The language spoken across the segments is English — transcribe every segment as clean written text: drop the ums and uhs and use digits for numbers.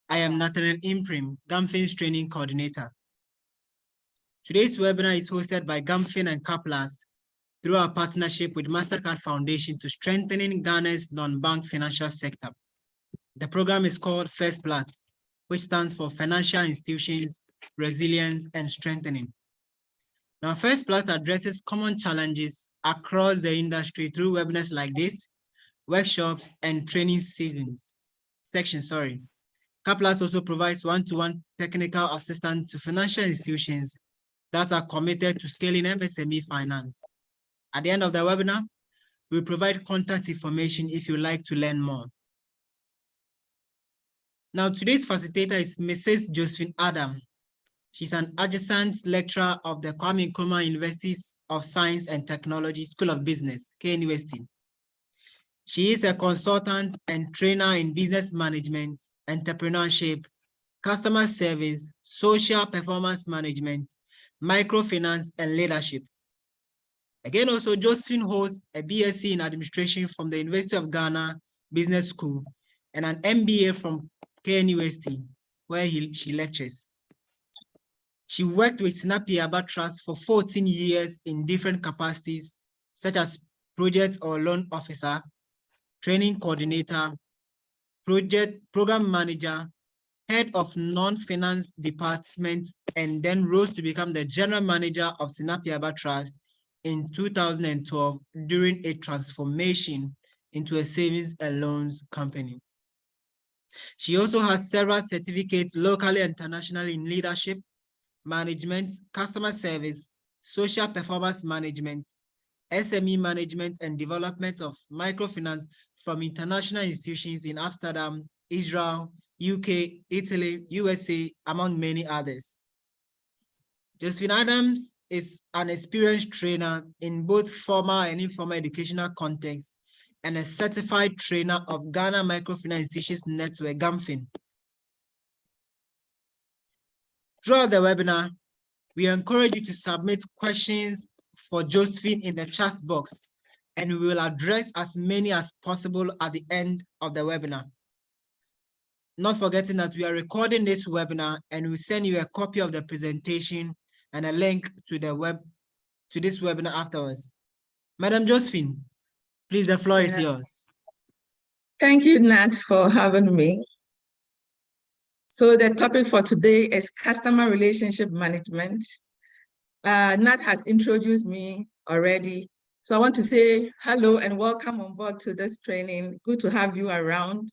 I am Nathaniel Imprim, GAMFIN's training coordinator. Today's webinar is hosted by GAMFIN and Kaplas through our partnership with Mastercard Foundation to strengthening Ghana's non-bank financial sector. The program is called FIRST Plus, which stands for Financial Institutions, Resilience and Strengthening. Now, FIRST Plus addresses common challenges across the industry through webinars like this, workshops and training sections. Kaplas also provides one-to-one technical assistance to financial institutions that are committed to scaling MSME finance. At the end of the webinar, we provide contact information if you'd like to learn more. Now, today's facilitator is Mrs. Josephine Adam. She's an adjunct lecturer of the Kwame Nkrumah University of Science and Technology School of Business, KNUST. She is a consultant and trainer in business management, entrepreneurship, customer service, social performance management, microfinance, and leadership. Again, also, Josephine holds a BSc in administration from the University of Ghana Business School and an MBA from KNUST, where she lectures. She worked with Sinapiaba Trust for 14 years in different capacities, such as project or loan officer, training coordinator, program manager, head of non-finance department, and then rose to become the general manager of Sinapiaba Trust in 2012 during a transformation into a savings and loans company. She also has several certificates locally and internationally in leadership, management, customer service, social performance management, SME management and development of microfinance from international institutions in Amsterdam, Israel, UK, Italy, USA, among many others. Josephine Adams is an experienced trainer in both formal and informal educational contexts and a certified trainer of Ghana Microfinance Institutions Network, GAMFIN. Throughout the webinar, we encourage you to submit questions for Josephine in the chat box, and we will address as many as possible at the end of the webinar. Not forgetting that we are recording this webinar and we send you a copy of the presentation and a link to this webinar afterwards. Madam Josephine, please, the floor is yours. Thank you, Nat, for having me. So the topic for today is customer relationship management. Nat has introduced me already. So I want to say hello and welcome on board to this training. Good to have you around.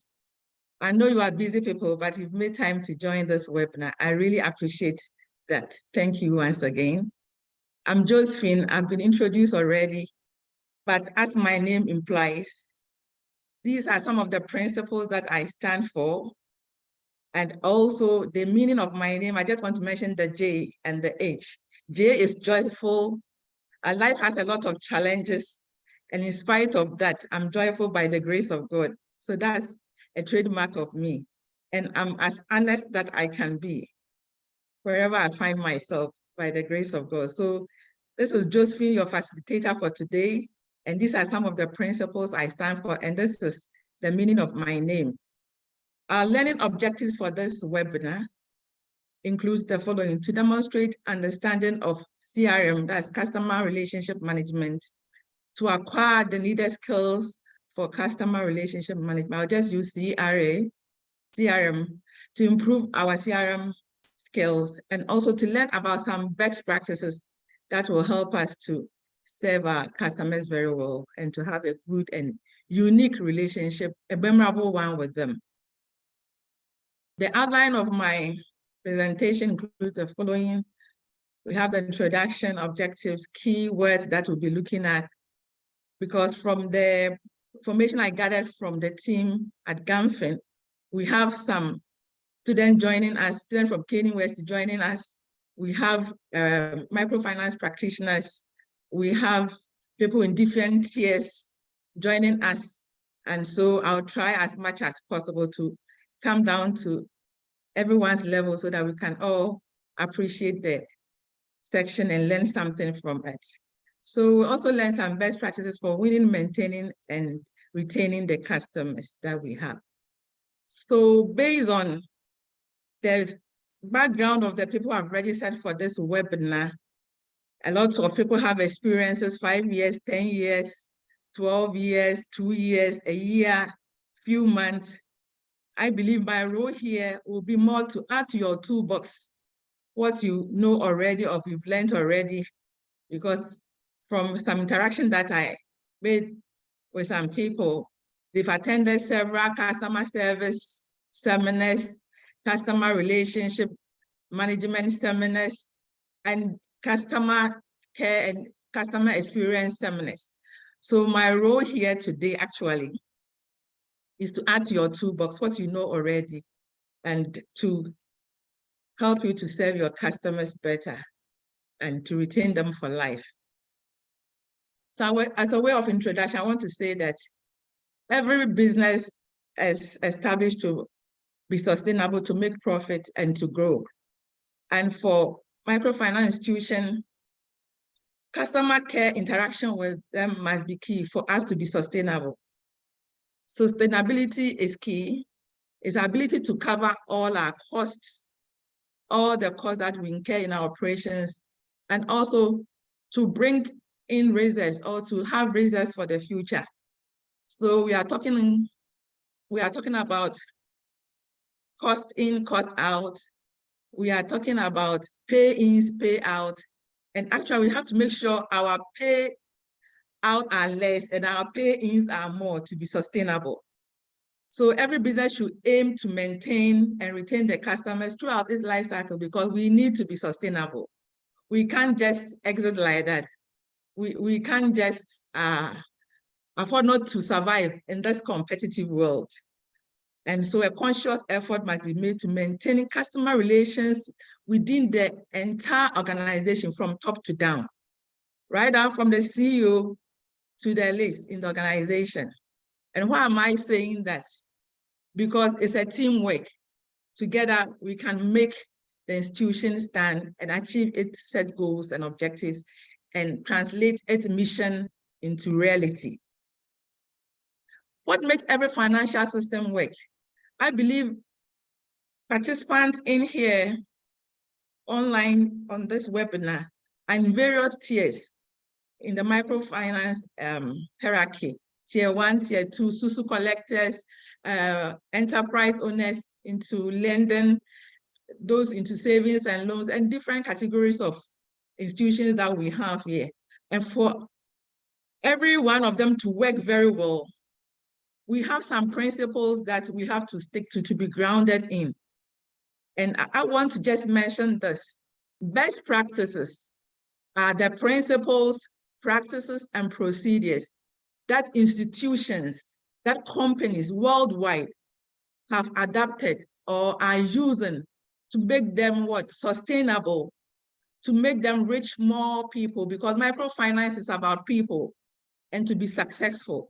I know you are busy people, but you've made time to join this webinar. I really appreciate that. Thank you once again. I'm Josephine. I've been introduced already, but as my name implies, these are some of the principles that I stand for. And also the meaning of my name, I just want to mention the J and the H. J is joyful. Our life has a lot of challenges. And in spite of that, I'm joyful by the grace of God. So that's a trademark of me. And I'm as honest that I can be wherever I find myself by the grace of God. So this is Josephine, your facilitator for today. And these are some of the principles I stand for. And this is the meaning of my name. Our learning objectives for this webinar includes the following: to demonstrate understanding of CRM, that's customer relationship management, to acquire the needed skills for customer relationship management. I'll just use CRM, to improve our CRM skills, and also to learn about some best practices that will help us to serve our customers very well and to have a good and unique relationship, a memorable one with them. The outline of my presentation includes the following. We have the introduction, objectives, keywords that we'll be looking at, because from the information I gathered from the team at GAMFIN, we have some students joining us, students from KNUST joining us. We have microfinance practitioners. We have people in different tiers joining us. And so I'll try as much as possible to come down to everyone's level so that we can all appreciate the section and learn something from it. So we also learn some best practices for winning, maintaining, and retaining the customers that we have. So based on the background of the people who have registered for this webinar, a lot of people have experiences, 5 years, 10 years, 12 years, 2 years, a year, few months. I believe my role here will be more to add to your toolbox what you know already or you've learned already, because from some interaction that I made with some people, they've attended several customer service seminars, customer relationship management seminars, and customer care and customer experience seminars. So my role here today actually is to add to your toolbox what you know already and to help you to serve your customers better and to retain them for life. So as a way of introduction, I want to say that every business is established to be sustainable, to make profit and to grow. And for microfinance institution, customer care interaction with them must be key for us to be sustainable. Sustainability is key. It's ability to cover all our costs, all the costs that we incur in our operations, and also to bring in reserves or to have reserves for the future. So we are talking about cost in, cost out. We are talking about pay ins, pay out. And actually we have to make sure our pay out are less and our pay ins are more to be sustainable. So every business should aim to maintain and retain the customers throughout this life cycle because we need to be sustainable. We can't just exit like that. We can't just afford not to survive in this competitive world. And so a conscious effort must be made to maintaining customer relations within the entire organization from top to down, right down from the CEO to the list in the organization. And why am I saying that? Because it's a teamwork. Together, we can make the institution stand and achieve its set goals and objectives and translate its mission into reality. What makes every financial system work? I believe participants in here online on this webinar and various tiers in the microfinance hierarchy, tier 1, tier 2, SUSU collectors, enterprise owners into lending, those into savings and loans, and different categories of institutions that we have here. And for every one of them to work very well, we have some principles that we have to stick to be grounded in. And I want to just mention this. Best practices are the principles, practices, and procedures that institutions, that companies worldwide have adapted or are using to make them sustainable, to make them reach more people, because microfinance is about people and to be successful.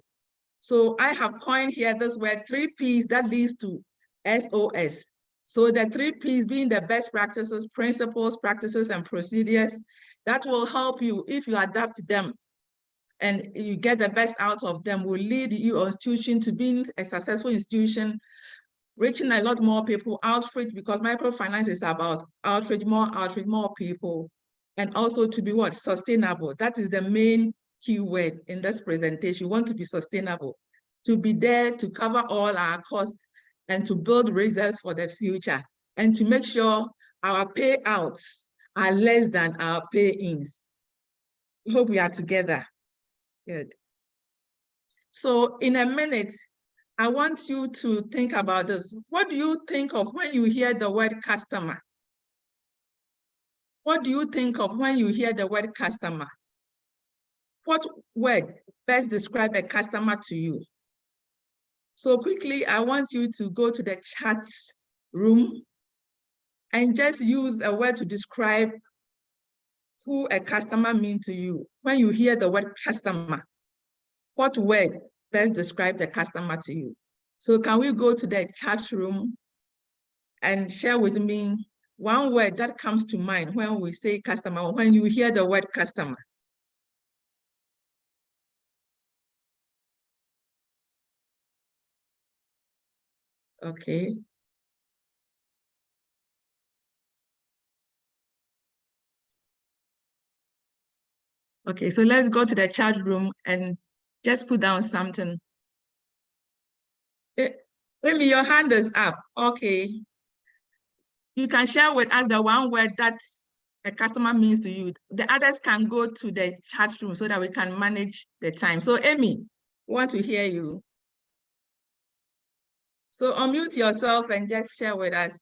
So I have coined here this word 3 Ps that leads to SOS. So the 3 Ps being the best practices, principles, practices, and procedures that will help you if you adapt them and you get the best out of them, will lead your institution to being a successful institution, reaching a lot more people, outreach, because microfinance is about outreach, more people, and also to be sustainable. That is the main keyword in this presentation. We want to be sustainable, to be there to cover all our costs and to build reserves for the future, and to make sure our payouts are less than our pay-ins. I hope we are together. Good. So in a minute, I want you to think about this. What do you think of when you hear the word customer? What do you think of when you hear the word customer? What word best describe a customer to you? So quickly, I want you to go to the chat room and just use a word to describe who a customer means to you. When you hear the word customer, what word best describe the customer to you? So can we go to the chat room and share with me one word that comes to mind when we say customer, when you hear the word customer? Okay. Okay, so let's go to the chat room and just put down something. Amy, your hand is up. Okay. You can share with us the one word that a customer means to you. The others can go to the chat room so that we can manage the time. So Amy, we want to hear you. So unmute yourself and just share with us.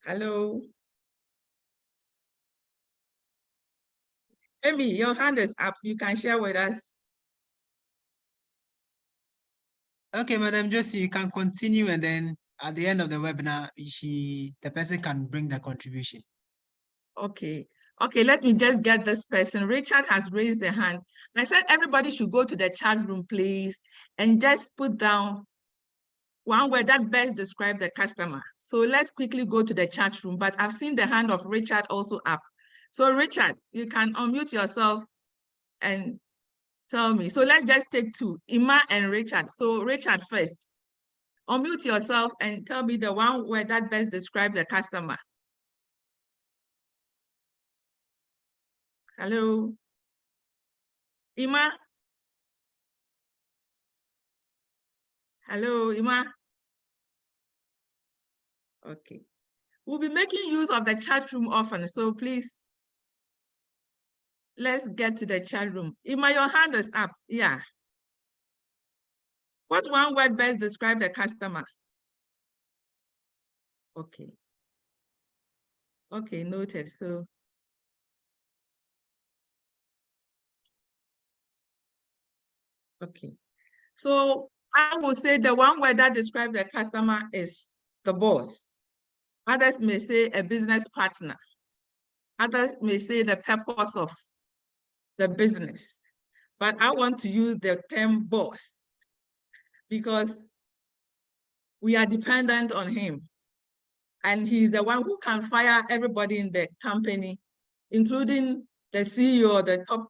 Hello. Amy, your hand is up. You can share with us. Okay, Madam Josie, you can continue, and then at the end of the webinar, the person can bring the contribution. Okay. Okay, let me just get this person. Richard has raised the hand. I said everybody should go to the chat room, please, and just put down one word that best describes the customer. So let's quickly go to the chat room, but I've seen the hand of Richard also up. So Richard, you can unmute yourself and tell me. So let's just take two, Ima and Richard. So Richard first. Unmute yourself and tell me the one word that best describes the customer. Hello. Ima? Hello, Ima? Okay. We'll be making use of the chat room often, so please, let's get to the chat room. Ima, your hand is up. Yeah. What one word best describes the customer? Okay. Okay, noted. So, okay. So I will say the one word that describes the customer is the boss. Others may say a business partner. Others may say the purpose of the business. But I want to use the term boss because we are dependent on him. And he's the one who can fire everybody in the company, including the CEO, the top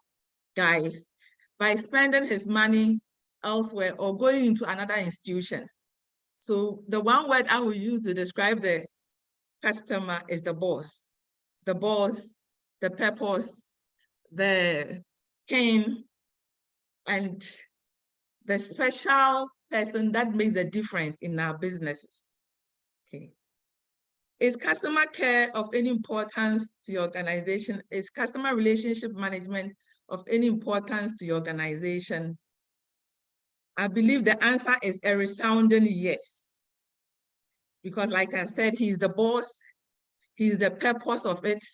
guys, by spending his money elsewhere or going into another institution. So the one word I will use to describe the customer is the boss. The boss, the purpose, the king, and the special person that makes a difference in our businesses. Okay. Is customer care of any importance to your organization? Is customer relationship management of any importance to your organization? I believe the answer is a resounding yes. Because like I said, he's the boss, he's the purpose of it,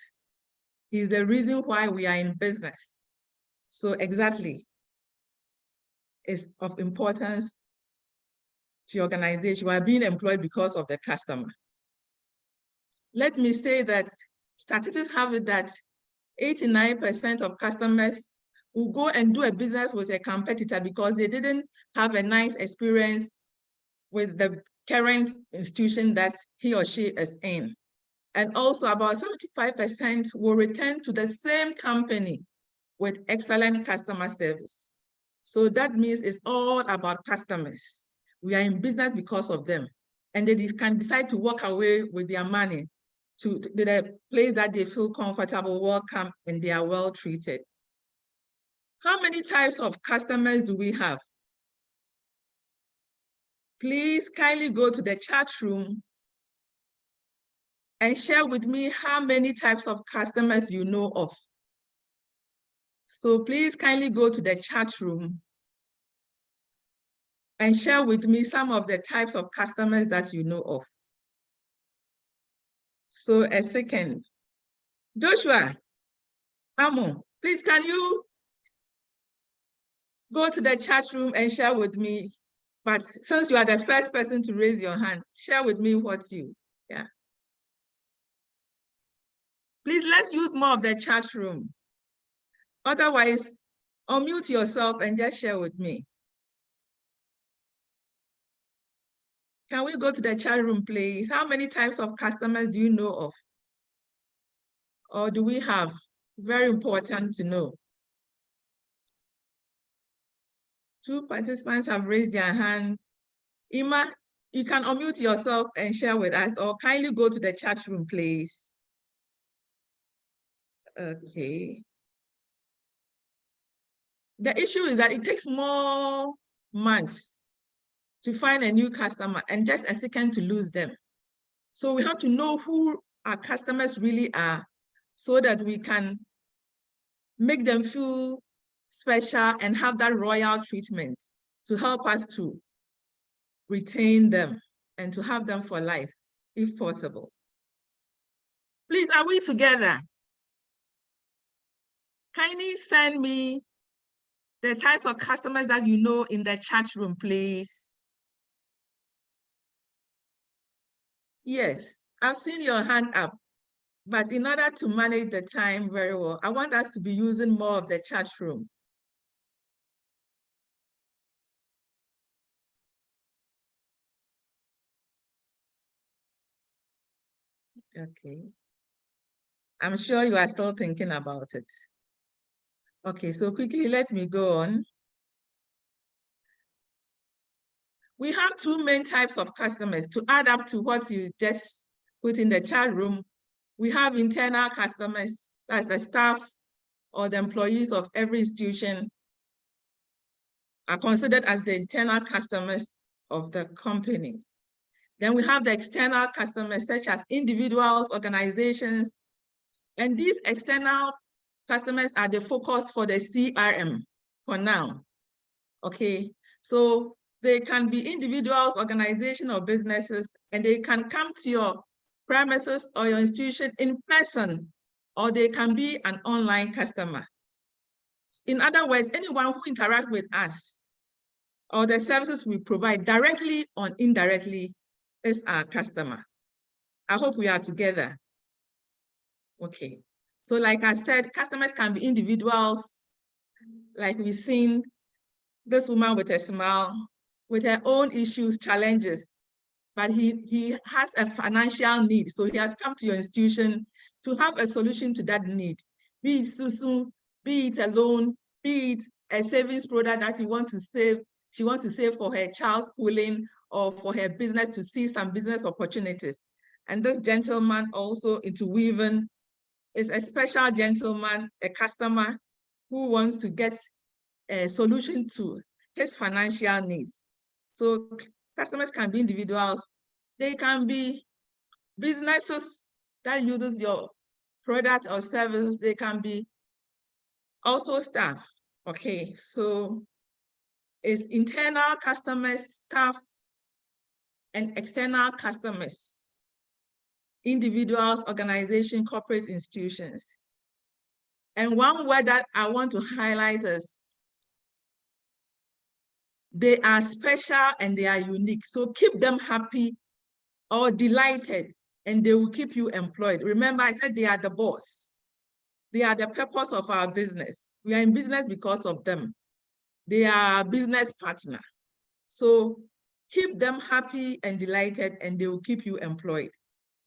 he's the reason why we are in business. So exactly, it's of importance to your organization. We are being employed because of the customer. Let me say that statistics have it that 89% of customers will go and do a business with a competitor because they didn't have a nice experience with the current institution that he or she is in. And also about 75% will return to the same company with excellent customer service. So that means it's all about customers. We are in business because of them. And they can decide to walk away with their money to the place that they feel comfortable, welcome, and they are well treated. How many types of customers do we have? Please kindly go to the chat room and share with me how many types of customers you know of. So please kindly go to the chat room and share with me some of the types of customers that you know of. So a second. Joshua, Amo, please can you go to the chat room and share with me? But since you are the first person to raise your hand, share with me what you, yeah. Please, let's use more of the chat room. Otherwise, unmute yourself and just share with me. Can we go to the chat room, please? How many types of customers do you know of? Or do we have? Very important to know. 2 participants have raised their hand. Ima, you can unmute yourself and share with us, or kindly go to the chat room, please. Okay. The issue is that it takes more months to find a new customer and just a second to lose them. So we have to know who our customers really are so that we can make them feel special and have that royal treatment to help us to retain them and to have them for life, if possible. Please, are we together? Kindly send me the types of customers that you know in the chat room, please. Yes, I've seen your hand up, but in order to manage the time very well, I want us to be using more of the chat room. Okay. I'm sure you are still thinking about it. Okay, so quickly, let me go on. We have two main types of customers to add up to what you just put in the chat room. We have internal customers, that's the staff or the employees of every institution are considered as the internal customers of the company. Then we have the external customers, such as individuals, organizations, and these external customers are the focus for the CRM for now. Okay, so they can be individuals, organizations, or businesses, and they can come to your premises or your institution in person, or they can be an online customer. In other words, anyone who interacts with us or the services we provide directly or indirectly is our customer. I hope we are together. Okay, so like I said, customers can be individuals, like we've seen this woman with a smile, with her own issues, challenges, but he has a financial need. So he has come to your institution to have a solution to that need. Be it Susu, be it a loan, be it a savings product that you want to save, she wants to save for her child's schooling or for her business to see some business opportunities. And this gentleman also into weaving is a special gentleman, a customer who wants to get a solution to his financial needs. So customers can be individuals, they can be businesses that uses your product or services, they can be also staff. Okay, so it's internal customers, staff, and external customers, individuals, organizations, corporate institutions. And one word that I want to highlight is they are special and they are unique. So keep them happy or delighted and they will keep you employed. Remember, I said they are the boss. They are the purpose of our business. We are in business because of them. They are business partner. So keep them happy and delighted and they will keep you employed.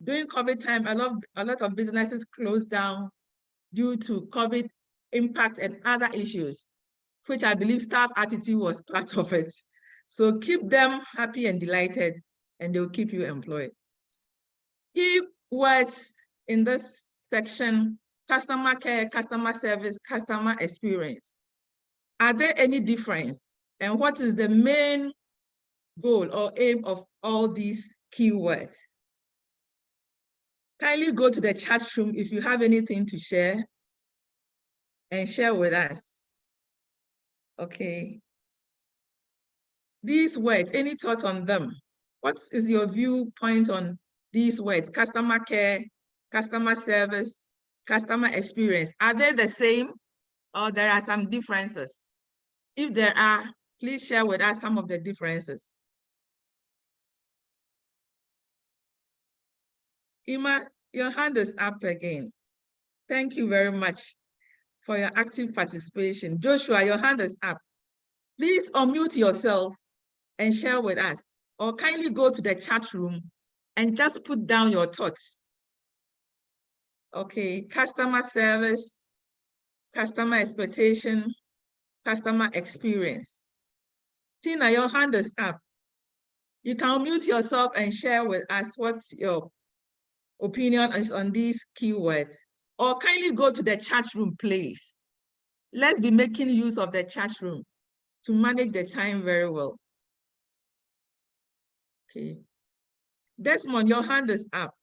During COVID time, a lot of businesses closed down due to COVID impact and other issues, which I believe staff attitude was part of it. So keep them happy and delighted and they'll keep you employed. Key words in this section: customer care, customer service, customer experience. Are there any difference? And what is the main goal or aim of all these keywords? Kindly go to the chat room if you have anything to share and share with us. Okay. These words, any thought on them? What is your viewpoint on these words? Customer care, customer service, customer experience. Are they the same or there are some differences? If there are, please share with us some of the differences. Ima, your hand is up again. Thank you very much for your active participation. Joshua, your hand is up. Please unmute yourself and share with us, or kindly go to the chat room and just put down your thoughts. Okay, customer service, customer expectation, customer experience. Tina, your hand is up. You can unmute yourself and share with us what's your opinion is on these keywords. or kindly go to the chat room, please. Let's be making use of the chat room to manage the time very well. Okay. Desmond, your hand is up,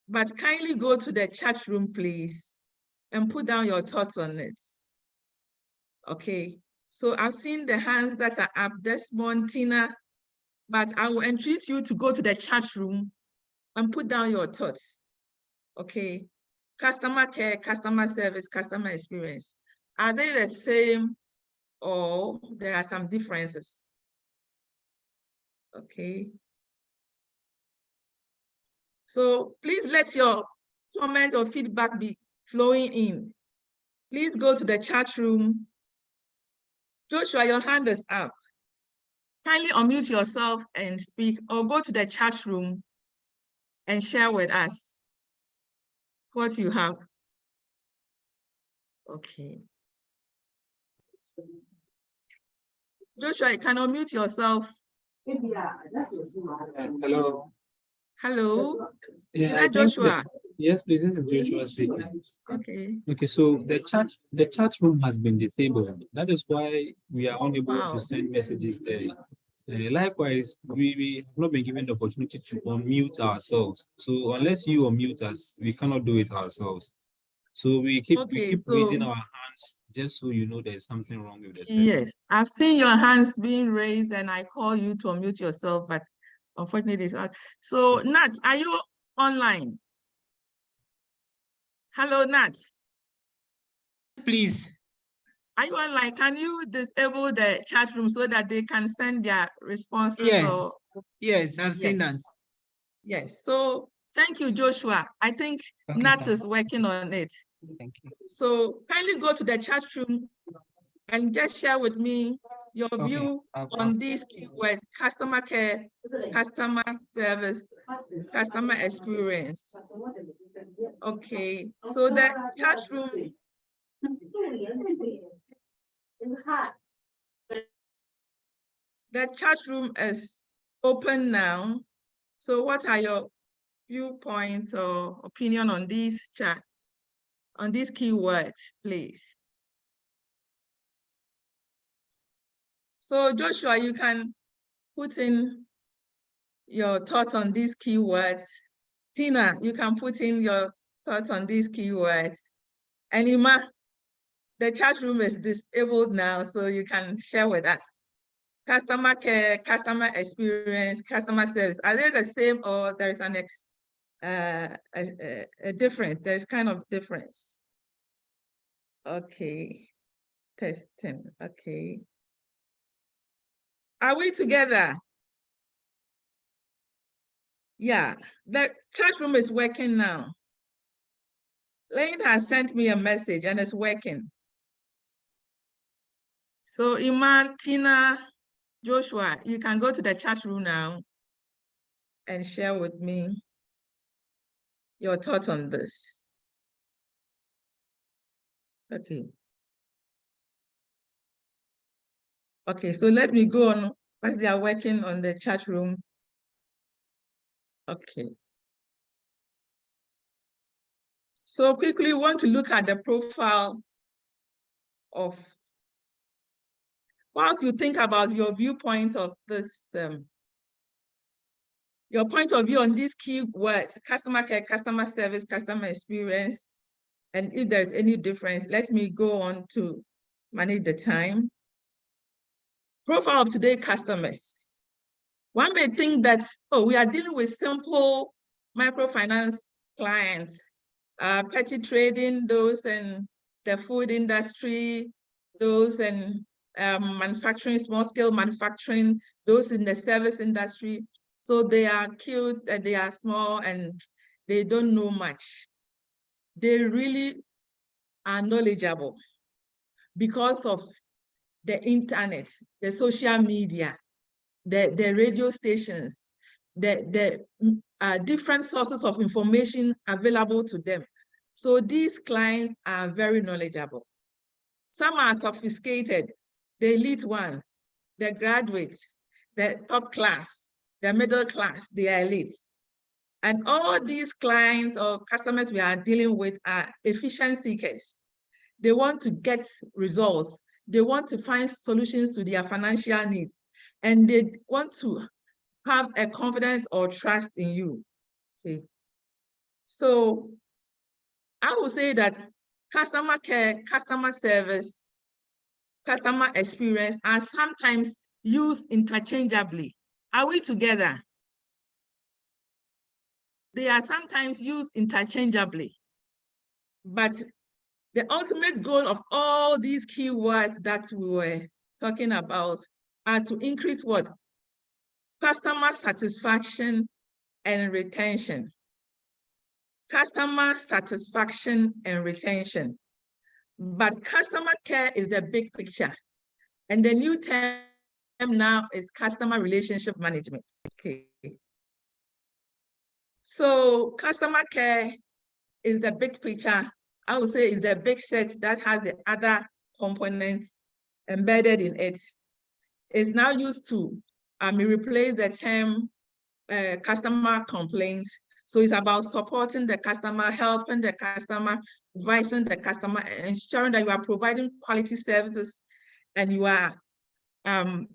but kindly go to the chat room, please, and put down your thoughts on it. Okay. So I've seen the hands that are up, Desmond, Tina, but I will entreat you to go to the chat room and put down your thoughts. Okay. Customer care, customer service, customer experience. Are they the same or there are some differences? Okay. So please let your comment or feedback be flowing in. Please go to the chat room. Joshua, your hand is up. Kindly unmute yourself and speak, or go to the chat room and share with us what you have. Okay. Joshua, you can unmute yourself. Hello. Hello. Yeah, Is that Joshua? Yes, please. This is Joshua speaking. Okay. Okay, so the chat room has been disabled. That is why we are unable to send messages there. Likewise, we have not been given the opportunity to unmute ourselves. So unless you unmute us, we cannot do it ourselves. So we keep raising our hands just so you know there's something wrong with the system. Yes, I've seen your hands being raised and I call you to unmute yourself, but unfortunately it's not. So Nat, are you online? Hello, Nat. Please. Are you online? Can you disable the chat room so that they can send their responses? Yes. Or... Yes, I've seen that. Yes. So thank you, Joshua. I think Nat is working on it. Thank you. So kindly go to the chat room and just share with me your view on these keywords: customer care, customer service, customer experience. Okay, so the chat room. The chat room is open now. So what are your viewpoints or opinion on these keywords, please? So Joshua, you can put in your thoughts on these keywords. Tina, you can put in your thoughts on these keywords. And Ima, the chat room is disabled now, so you can share with us. Customer care, customer experience, customer service, are they the same or there is a difference? There's kind of difference. Okay, testing, okay. Are we together? Yeah, the chat room is working now. Lane has sent me a message and it's working. So Iman, Tina, Joshua, you can go to the chat room now and share with me your thoughts on this. Okay. Okay, so let me go on as they are working on the chat room. Okay. So quickly, we want to look at the profile of, whilst you think about your viewpoint of this, your point of view on these keywords: customer care, customer service, customer experience, and if there's any difference, let me go on to manage the time. Profile of today customers. One may think that, oh, we are dealing with simple microfinance clients, petty trading, those in the food industry, those in manufacturing, small scale manufacturing, those in the service industry. So they are cute and they are small and they don't know much. They really are knowledgeable because of the internet, the social media, the radio stations, the different sources of information available to them. So these clients are very knowledgeable. Some are sophisticated, the elite ones, the graduates, the top class, the middle class, the elite. And all these clients or customers we are dealing with are efficiency seekers. They want to get results. They want to find solutions to their financial needs. And they want to have a confidence or trust in you. Okay. So I would say that customer care, customer service, customer experience are sometimes used interchangeably. Are we together? They are sometimes used interchangeably. But the ultimate goal of all these keywords that we were talking about are to increase what? Customer satisfaction and retention. Customer satisfaction and retention. But customer care is the big picture. And the new term now is customer relationship management. Okay. So customer care is the big picture. I would say is the big set that has the other components embedded in it. It's now used to replace the term customer complaints. So it's about supporting the customer, helping the customer, advising the customer, ensuring that you are providing quality services and you are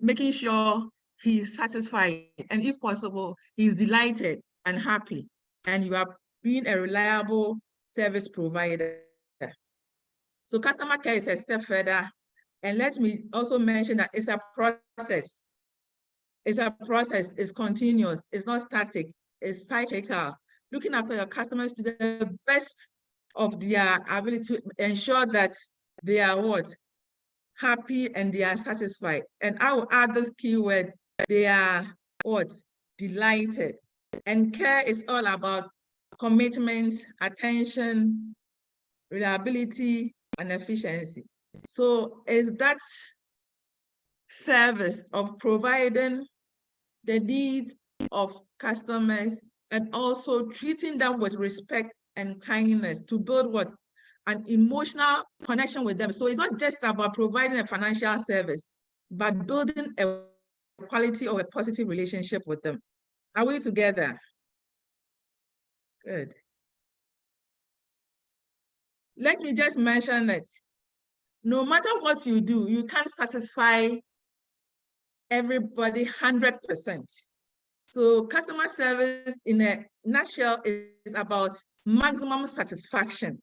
making sure he's satisfied, and if possible, he's delighted and happy, and you are being a reliable service provider. So customer care is a step further. And let me also mention that it's a process. It's a process, it's continuous, it's not static, it's cyclical. Looking after your customers to the best of their ability to ensure that they are what? Happy and they are satisfied. And I will add this keyword, they are what? Delighted. And care is all about commitment, attention, reliability, and efficiency. So is that service of providing the needs of customers and also treating them with respect and kindness to build what? An emotional connection with them. So it's not just about providing a financial service, but building a quality or a positive relationship with them. Are we together? Good. Let me just mention that no matter what you do, you can't satisfy everybody 100%. So customer service in a nutshell is about maximum satisfaction.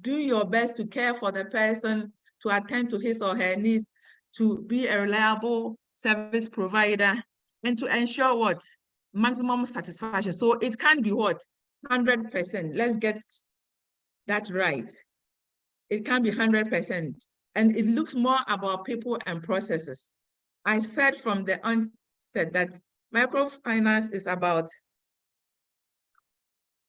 Do your best to care for the person, to attend to his or her needs, to be a reliable service provider, and to ensure what? Maximum satisfaction. So it can be what? 100%. Let's get that right. It can be 100%. And it looks more about people and processes. I said from the onset that microfinance is about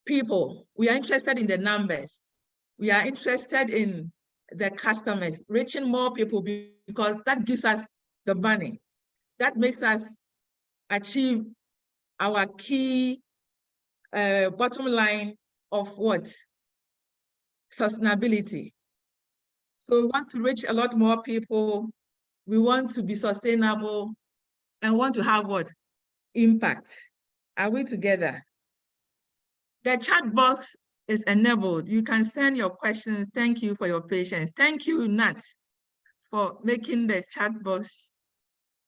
people. We are interested in the numbers. We are interested in the customers, reaching more people because that gives us the money. That makes us achieve our key bottom line of what? Sustainability. So we want to reach a lot more people. We want to be sustainable and want to have what? Impact. Are we together? The chat box is enabled. You can send your questions. Thank you for your patience. Thank you, Nat, for making the chat box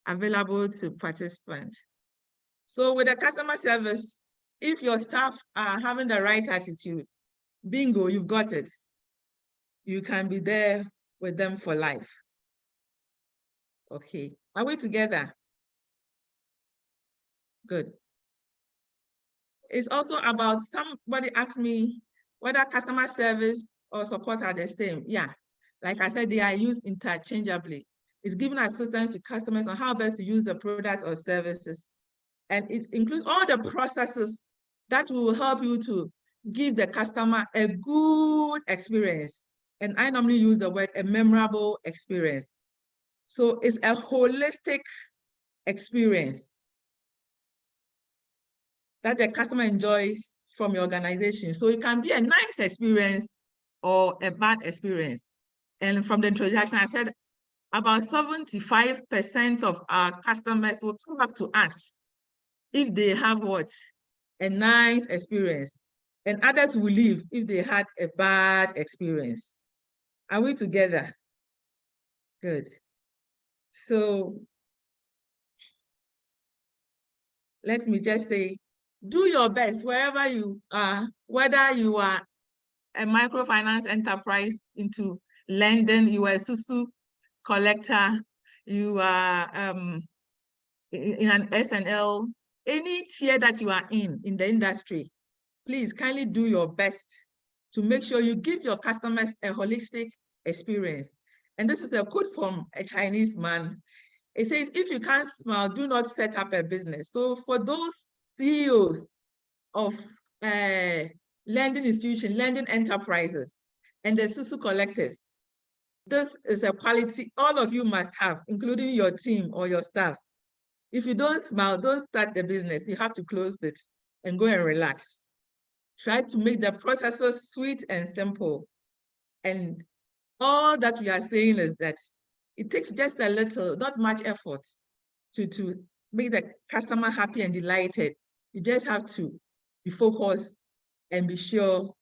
available to participants. So with the customer service, if your staff are having the right attitude, bingo, you've got it. You can be there with them for life. Okay, are we together? Good. It's also about, somebody asked me whether customer service or support are the same. Yeah, like I said, they are used interchangeably. It's giving assistance to customers on how best to use the product or services. And it includes all the processes that will help you to give the customer a good experience. And I normally use the word a memorable experience. So it's a holistic experience that the customer enjoys from your organization. So it can be a nice experience or a bad experience. And from the introduction, I said about 75% of our customers will come back to us if they have what? a nice experience, and others will leave if they had a bad experience. Are we together? Good. So let me just say, do your best wherever you are, whether you are a microfinance enterprise into lending, you are a SUSU collector, you are in an SNL, any tier that you are in the industry, please kindly do your best to make sure you give your customers a holistic experience. And this is a quote from a Chinese man. It says, if you can't smile, do not set up a business. So for those CEOs of lending institutions, lending enterprises, and the SUSU collectors, this is a quality all of you must have, including your team or your staff. If you don't smile, don't start the business. You have to close it and go and relax. Try to make the processes sweet and simple. And all that we are saying is that it takes just a little, not much effort to make the customer happy and delighted. You just have to be focused and be sure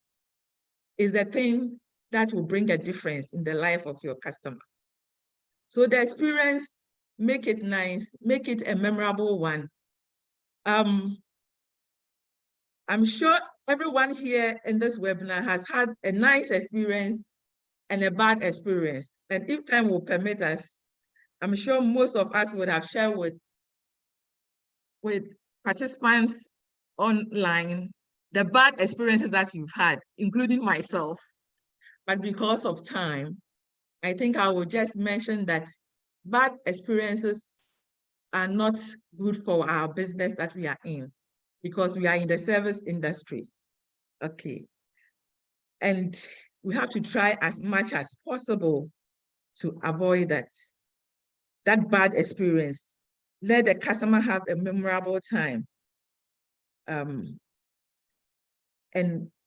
is the thing that will bring a difference in the life of your customer. So the experience, make it nice, make it a memorable one. I'm sure everyone here in this webinar has had a nice experience and a bad experience. And if time will permit us, I'm sure most of us would have shared with participants online the bad experiences that you've had, including myself. But because of time, I think I will just mention that bad experiences are not good for our business that we are in, because we are in the service industry. Okay. And we have to try as much as possible to avoid that bad experience. Let the customer have a memorable time. And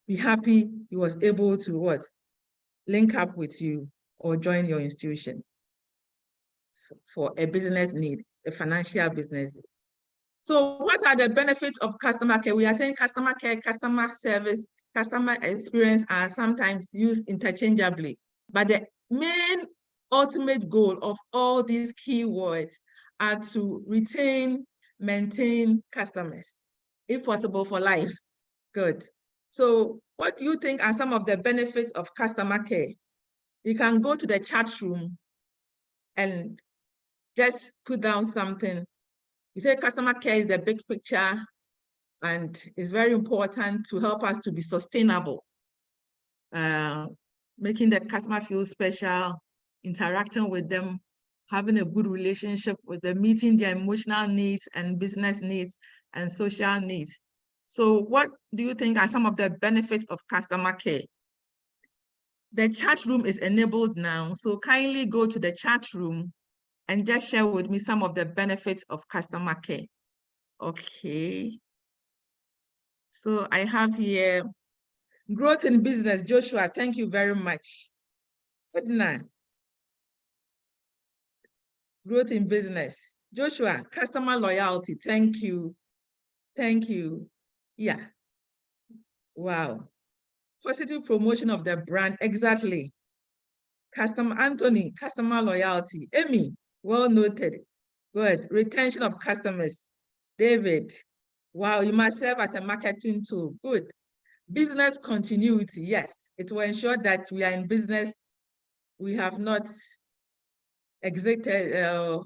be happy he was able to what? Link up with you or join your institution for a business need, a financial business. So what are the benefits of customer care? We are saying customer care, customer service, customer experience are sometimes used interchangeably, but the main ultimate goal of all these keywords are to retain, maintain customers, if possible for life. Good. So what do you think are some of the benefits of customer care? You can go to the chat room and just put down something. You say customer care is the big picture and it's very important to help us to be sustainable, making the customer feel special, interacting with them, having a good relationship with them, meeting their emotional needs and business needs and social needs. So what do you think are some of the benefits of customer care? The chat room is enabled now, so kindly go to the chat room and just share with me some of the benefits of customer care. Okay. So I have here growth in business. Joshua, thank you very much. Good night. Growth in business. Joshua, customer loyalty. Thank you. Thank you. Yeah. Wow. Positive promotion of the brand. Exactly. Customer Anthony, customer loyalty. Amy, well noted. Good. Retention of customers. David, wow, you must serve as a marketing tool. Good. Business continuity. Yes, it will ensure that we are in business. We have not exited,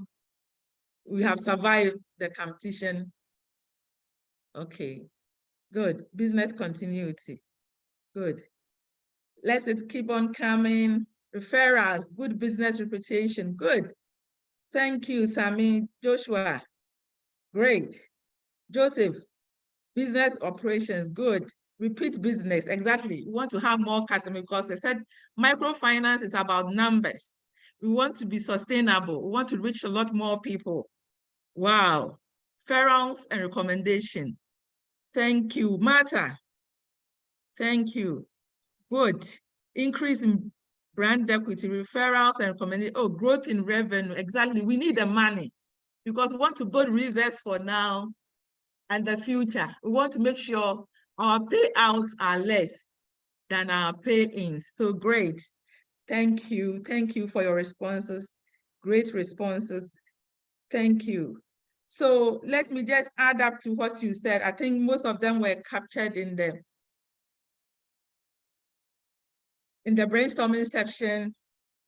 we have survived the competition. Okay, good. Business continuity. Good. Let it keep on coming. Referrals, good business reputation. Good. Thank you, Sami. Joshua, great. Joseph, business operations, good. Repeat business, exactly. We want to have more customers because they said microfinance is about numbers. We want to be sustainable. We want to reach a lot more people. Wow. Referrals and recommendation. Thank you. Martha, thank you. Good. Increase in brand equity, referrals and recommendation. Oh, growth in revenue. Exactly. We need the money because we want to build reserves for now and the future. We want to make sure our payouts are less than our pay-ins. So great. Thank you. Thank you for your responses. Great responses. Thank you. So let me just add up to what you said. I think most of them were captured in the brainstorming section.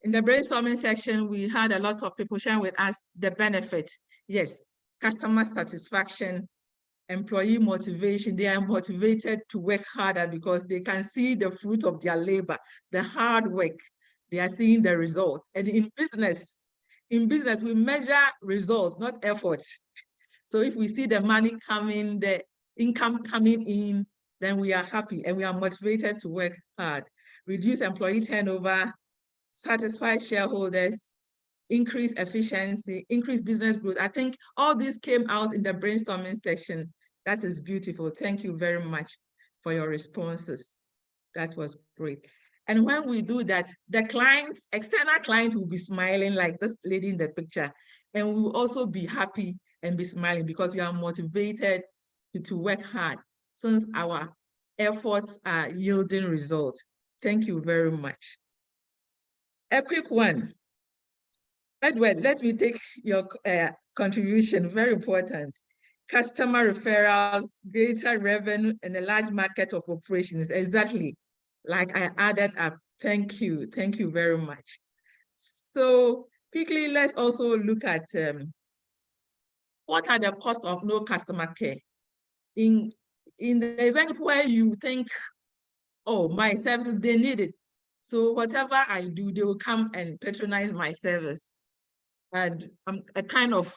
In the brainstorming section, we had a lot of people sharing with us the benefit. Yes, customer satisfaction, employee motivation. They are motivated to work harder because they can see the fruit of their labor, the hard work. They are seeing the results. And in business, we measure results, not efforts. So if we see the money coming, the income coming in, then we are happy and we are motivated to work hard. Reduce employee turnover, satisfy shareholders, increase efficiency, increase business growth. I think all these came out in the brainstorming section. That is beautiful. Thank you very much for your responses. That was great. And when we do that, the clients, external clients will be smiling like this lady in the picture, and we will also be happy and be smiling because we are motivated to work hard since our efforts are yielding results. Thank you very much. A quick one. Edward, let me take your contribution, very important. Customer referrals, greater revenue, and a large market of operations. Exactly, like I added up. Thank you very much. So quickly, let's also look at what are the costs of no customer care. In the event where you think, oh, my services, they need it. So whatever I do, they will come and patronize my service. And I'm a kind of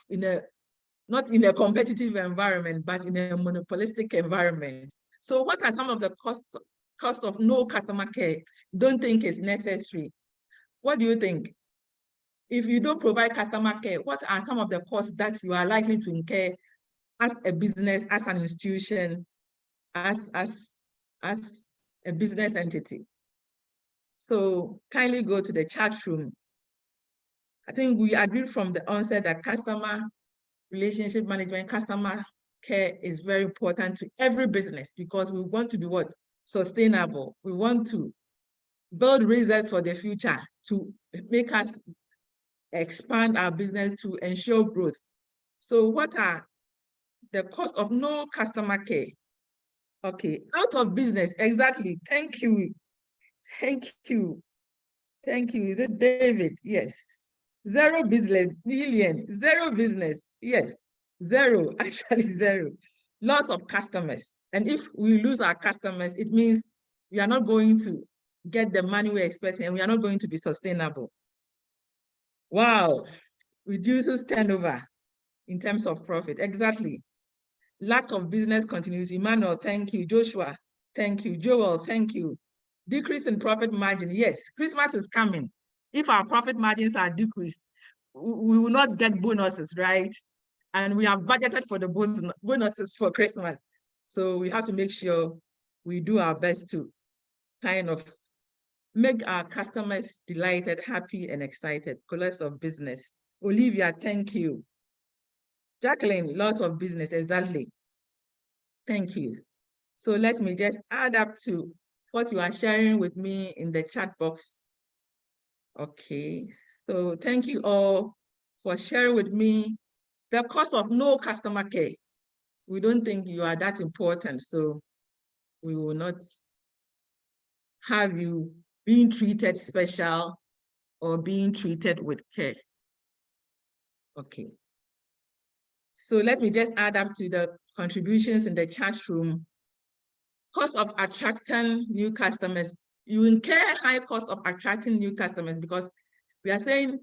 not in a competitive environment, but in a monopolistic environment. So what are some of the costs of no customer care? Don't think is necessary. What do you think? If you don't provide customer care, what are some of the costs that you are likely to incur as a business, as an institution, as a business entity? So kindly go to the chat room. I think we agreed from the onset that customer relationship management, customer care is very important to every business because we want to be what? Sustainable. We want to build reserves for the future to make us expand our business to ensure growth. So what are the costs of no customer care? Okay, out of business, exactly. Thank you. Thank you. Thank you. Is it David? Yes. Zero business, Lillian, zero business. Yes, zero, actually zero. Loss of customers. And if we lose our customers, it means we are not going to get the money we're expecting and we are not going to be sustainable. Wow, reduces turnover in terms of profit. Exactly. Lack of business continuity. Emmanuel, thank you. Joshua, thank you. Joel, thank you. Decrease in profit margin. Yes, Christmas is coming. If our profit margins are decreased, we will not get bonuses, right? And we have budgeted for the bonuses for Christmas. So we have to make sure we do our best to kind of make our customers delighted, happy, and excited. Colors of business. Olivia, thank you. Jacqueline, loss of business, exactly. Thank you. So let me just add up to what you are sharing with me in the chat box. Okay, so thank you all for sharing with me the cost of no customer care. We don't think you are that important, so we will not have you being treated special or being treated with care. Okay. So let me just add up to the contributions in the chat room. Cost of attracting new customers. You incur high cost of attracting new customers because we are saying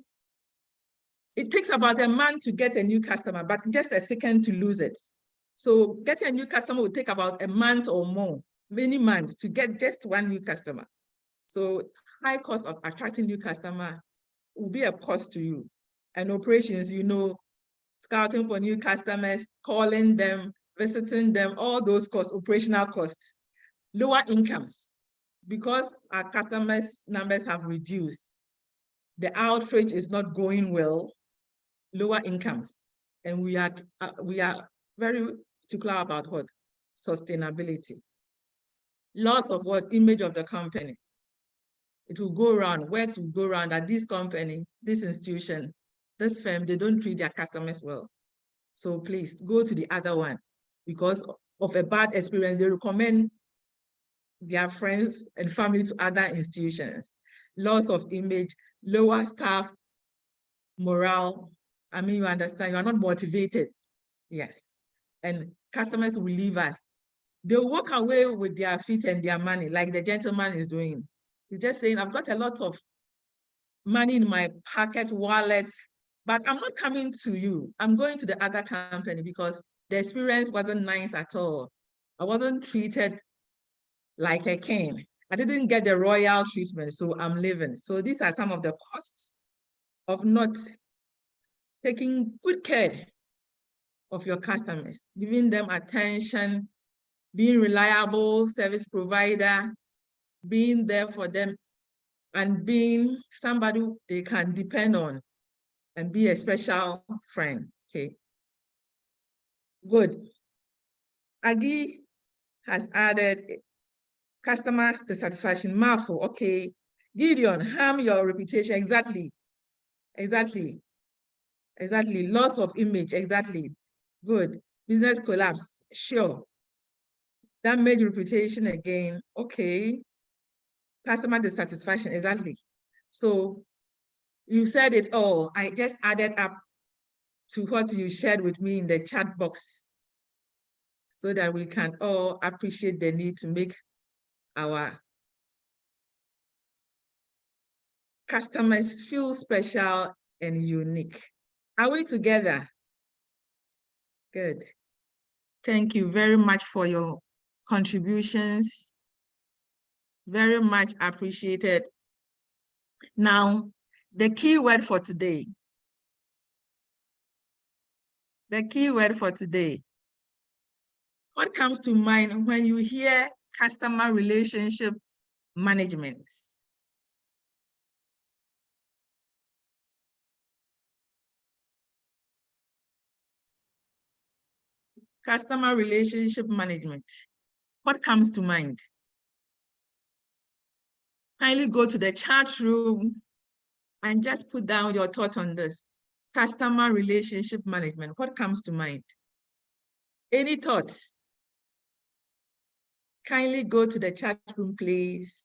it takes about a month to get a new customer, but just a second to lose it. So getting a new customer will take about a month or more, many months to get just one new customer. So high cost of attracting new customer will be a cost to you. And operations, you know, scouting for new customers, calling them, visiting them, all those costs, operational costs. Lower incomes, because our customers' numbers have reduced. The outreach is not going well, lower incomes. And we are very particular about what? Sustainability. Loss of what? Image of the company. It will go around, words will go around that this company, this institution, this firm, they don't treat their customers well. So please go to the other one because of a bad experience. They recommend their friends and family to other institutions. Loss of image, lower staff morale. I mean, you understand, you are not motivated. Yes. And customers will leave us. They'll walk away with their feet and their money like the gentleman is doing. He's just saying, I've got a lot of money in my pocket, wallet, but I'm not coming to you. I'm going to the other company because the experience wasn't nice at all. I wasn't treated like a king. I didn't get the royal treatment, so I'm leaving. So these are some of the costs of not taking good care of your customers, giving them attention, being reliable service provider, being there for them, and being somebody they can depend on and be a special friend, okay? Good. Agi has added customer satisfaction, Marfo, okay. Gideon, harm your reputation, exactly. Loss of image, exactly. Good. Business collapse, sure. Damage reputation again, okay. Customer dissatisfaction, exactly. So you said it all. I just added up to what you shared with me in the chat box so that we can all appreciate the need to make our customers feel special and unique. Are we together? Good. Thank you very much for your contributions. Very much appreciated. Now, the key word for today. The key word for today. What comes to mind when you hear customer relationship management? Customer relationship management. What comes to mind? Kindly go to the chat room and just put down your thoughts on this. Customer relationship management. What comes to mind? Any thoughts? Kindly go to the chat room, please,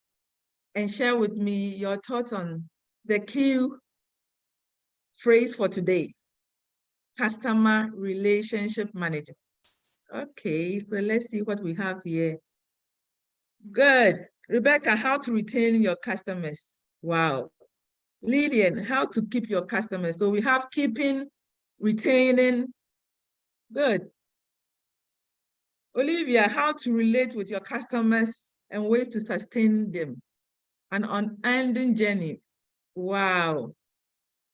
and share with me your thoughts on the key phrase for today. Customer relationship management. Okay, so let's see what we have here. Good. Rebecca, how to retain your customers. Wow. Lillian, how to keep your customers. So we have keeping, retaining. Good. Olivia, how to relate with your customers and ways to sustain them. An unending journey. Wow.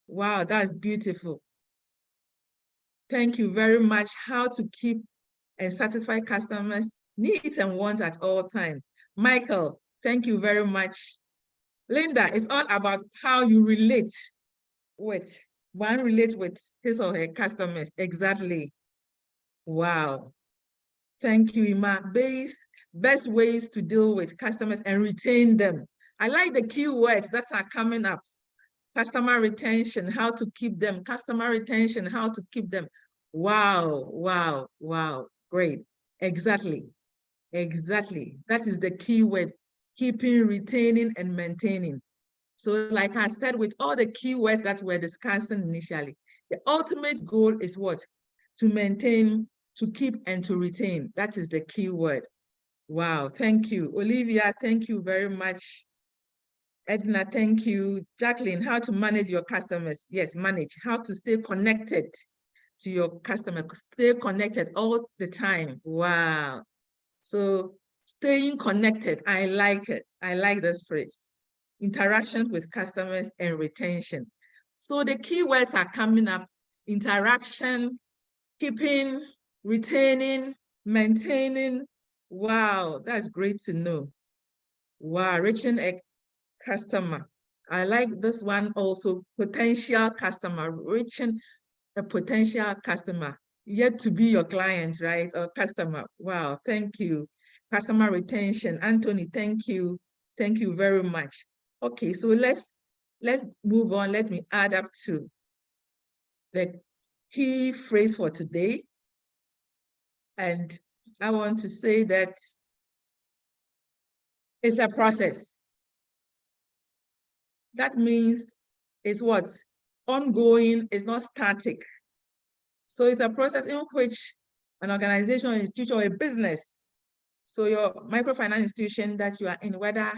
Wow, that's beautiful. Thank you very much. How to keep and satisfy customers' needs and wants at all times. Michael, thank you very much. Linda, it's all about how you relate with his or her customers. Exactly. Wow. Thank you, Ima. Best ways to deal with customers and retain them. I like the keywords that are coming up. Customer retention, how to keep them. Customer retention, how to keep them. Wow, wow, wow. Great. Exactly. That is the key word. Keeping, retaining, and maintaining. So like I said, with all the keywords that we're discussing initially, the ultimate goal is what? To maintain, to keep, and to retain. That is the key word. Wow, thank you. Olivia, thank you very much. Edna, thank you. Jacqueline, how to manage your customers. Yes, manage. How to stay connected to your customer. Stay connected all the time. Wow. So staying connected, I like it. I like this phrase. Interactions with customers and retention. So the keywords are coming up: interaction, keeping, retaining, maintaining. Wow, that's great to know. Wow, reaching a customer. I like this one also, potential customer, reaching a potential customer. yet to be your client, right? Or customer. Wow, thank you. Customer retention. Anthony, thank you. Thank you very much. Okay, so let's move on. Let me add up to the key phrase for today. And I want to say that it's a process. That means it's what? Ongoing, it's not static. So it's a process in which an organization, institution, or a business, so your microfinance institution that you are in, whether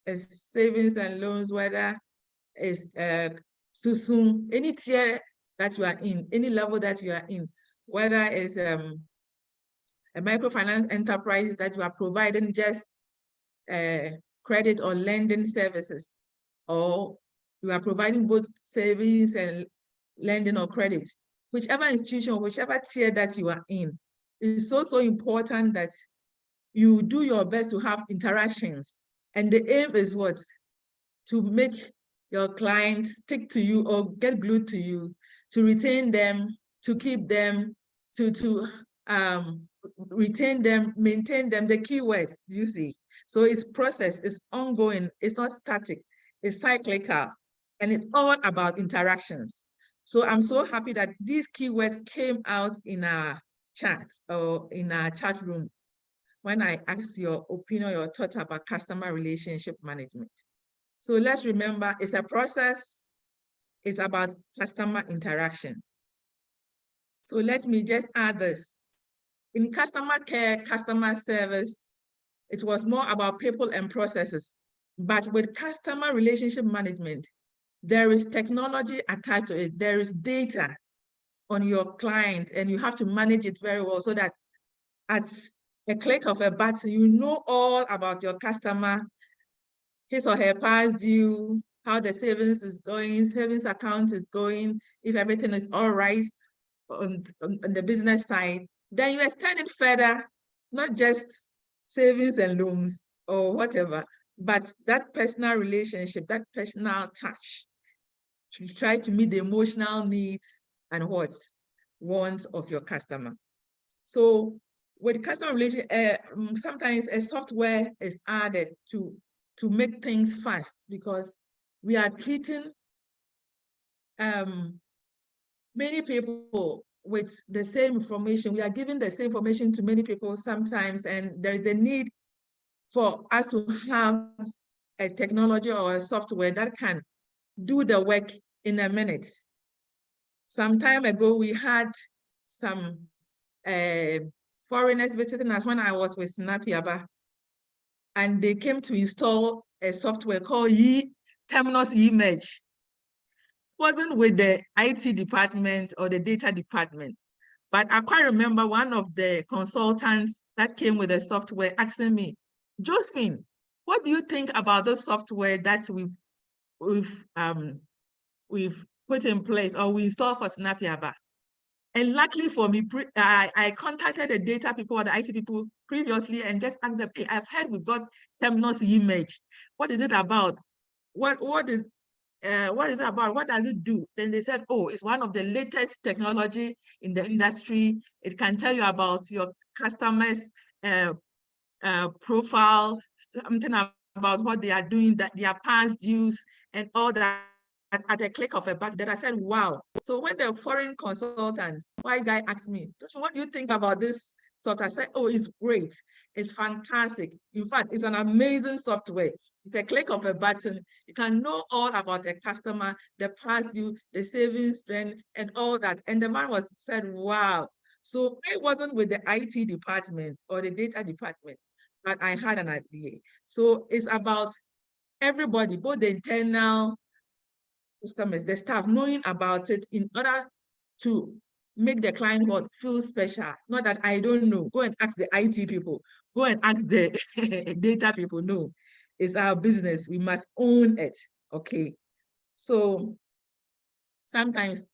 it's savings and loans, whether it's Susum, any tier that you are in, any level that you are in, whether it's a microfinance enterprise that you are providing just credit or lending services, or you are providing both savings and lending or credit, whichever institution, whichever tier that you are in, it's so important that you do your best to have interactions. And the aim is what? To make your clients stick to you or get glued to you, to retain them, to keep them, to retain them, maintain them, the keywords, you see. So it's process, it's ongoing, it's not static, it's cyclical, and it's all about interactions. So I'm so happy that these keywords came out in our chat or in our chat room when I asked your opinion, your thoughts about customer relationship management. So let's remember, it's a process, it's about customer interaction. So let me just add this. In customer care, customer service, it was more about people and processes. But with customer relationship management, there is technology attached to it. There is data on your client, and you have to manage it very well so that at a click of a button, you know all about your customer, his or her past due, how the savings is going, savings account is going, if everything is all right on the business side. Then you extend it further, not just savings and loans or whatever, but that personal relationship, that personal touch, to try to meet the emotional needs and wants of your customer. So with customer relation, sometimes a software is added to make things fast, because we are treating many people with the same information. We are giving the same information to many people sometimes, and there is a need for us to have a technology or a software that can do the work in a minute. Some time ago, we had some foreigners visiting us when I was with Snapiaba, and they came to install a software called Terminus Image. Wasn't with the IT department or the data department, but I quite remember one of the consultants that came with the software asking me, Josephine, what do you think about the software that we've put in place or we installed for Snapiaba? And luckily for me, I contacted the data people or the IT people previously and just asked them, hey, I've heard we've got Terminus Image. What is it about? What is it about? What does it do? Then they said, oh, it's one of the latest technology in the industry. It can tell you about your customers' profile, something about what they are doing, that their past dues and all that at a click of a button. Then I said, wow. So when the foreign consultants, white guy asked me, what do you think about this software? I said, oh, it's great. It's fantastic. In fact, it's an amazing software. With a click of a button, you can know all about the customer, the past due, the savings trend, and all that. And the man said, wow. So I wasn't with the IT department or the data department, but I had an idea. So it's about everybody, both the internal customers, the staff, knowing about it in order to make the client feel special. Not that I don't know. Go and ask the IT people. Go and ask the data people. No, it's our business. We must own it. Okay. So sometimes,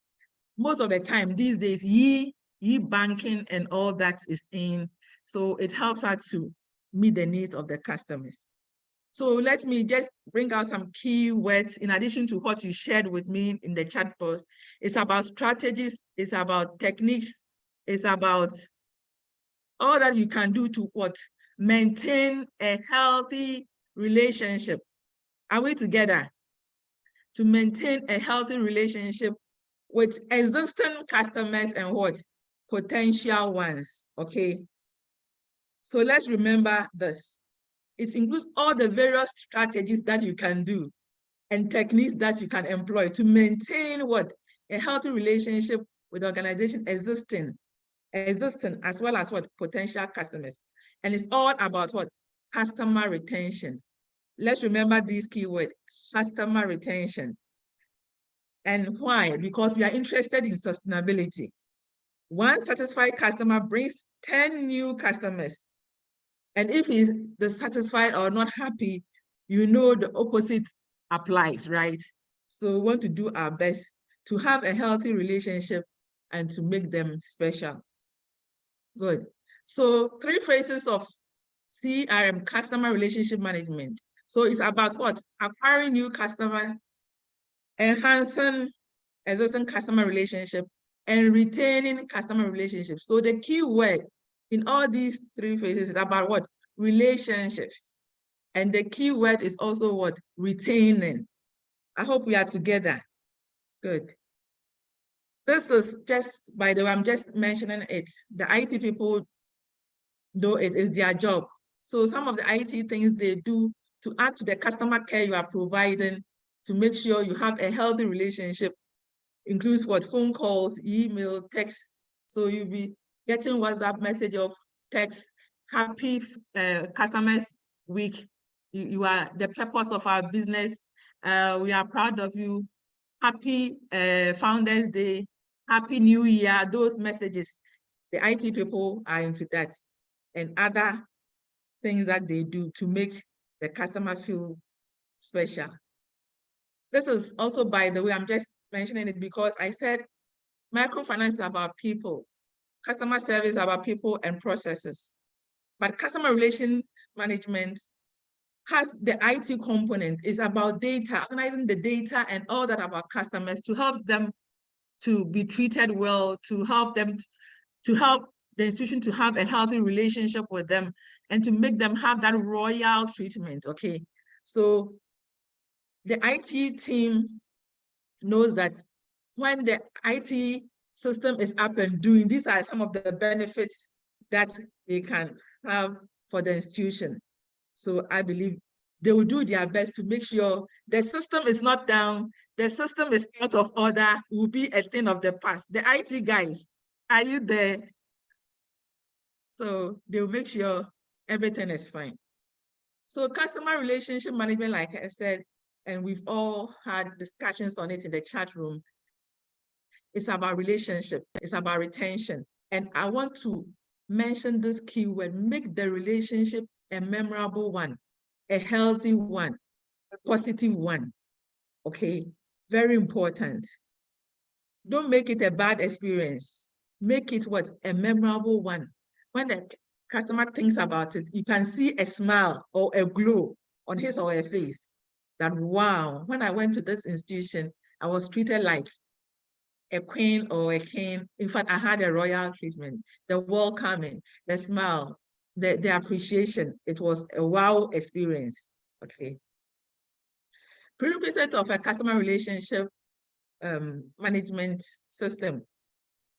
most of the time these days, banking and all that is in. So it helps us to meet the needs of the customers. So let me just bring out some key words in addition to what you shared with me in the chat post. It's about strategies, it's about techniques, is about all that you can do to what? Maintain a healthy relationship. Are we together? To maintain a healthy relationship with existing customers and what? Potential ones, okay? So let's remember this. It includes all the various strategies that you can do and techniques that you can employ to maintain what? A healthy relationship with organization existing as well as what? Potential customers. And it's all about what? Customer retention. Let's remember these keywords, customer retention. And why? Because we are interested in sustainability. One satisfied customer brings 10 new customers. And if he's dissatisfied or not happy, you know the opposite applies, right? So we want to do our best to have a healthy relationship and to make them special. Good. So 3 phases of CRM, customer relationship management. So it's about what? Acquiring new customer, enhancing existing customer relationship, and retaining customer relationships. So the key word in all these 3 phases is about what? Relationships. And the key word is also what? Retaining. I hope we are together. Good. This is just, by the way, I'm just mentioning it. The IT people know it is their job. So some of the IT things they do to add to the customer care you are providing to make sure you have a healthy relationship includes what? Phone calls, email, text. So you'll be getting WhatsApp message of text, happy customers week. You are the purpose of our business. We are proud of you. Happy Founders Day, Happy New Year, those messages. The IT people are into that and other things that they do to make the customer feel special. This is also, by the way, I'm just mentioning it because I said microfinance is about people, customer service is about people and processes. But customer relations management has the IT component, is about data, organizing the data and all that about customers to help them to be treated well, to help them, to help the institution to have a healthy relationship with them and to make them have that royal treatment, okay? So the IT team knows that when the IT system is up and doing, these are some of the benefits that they can have for the institution. So I believe they will do their best to make sure the system is not down, the system is out of order, will be a thing of the past. The IT guys, are you there? So they will make sure everything is fine. So customer relationship management, like I said, and we've all had discussions on it in the chat room, it's about relationship, it's about retention. And I want to mention this keyword, make the relationship a memorable one, a healthy one, a positive one, okay? Very important. Don't make it a bad experience. Make it what? A memorable one. When the customer thinks about it, you can see a smile or a glow on his or her face that, wow, when I went to this institution, I was treated like a queen or a king. In fact, I had a royal treatment, the welcoming, the smile, the appreciation. It was a wow experience, okay? Prerequisite of a customer relationship management system.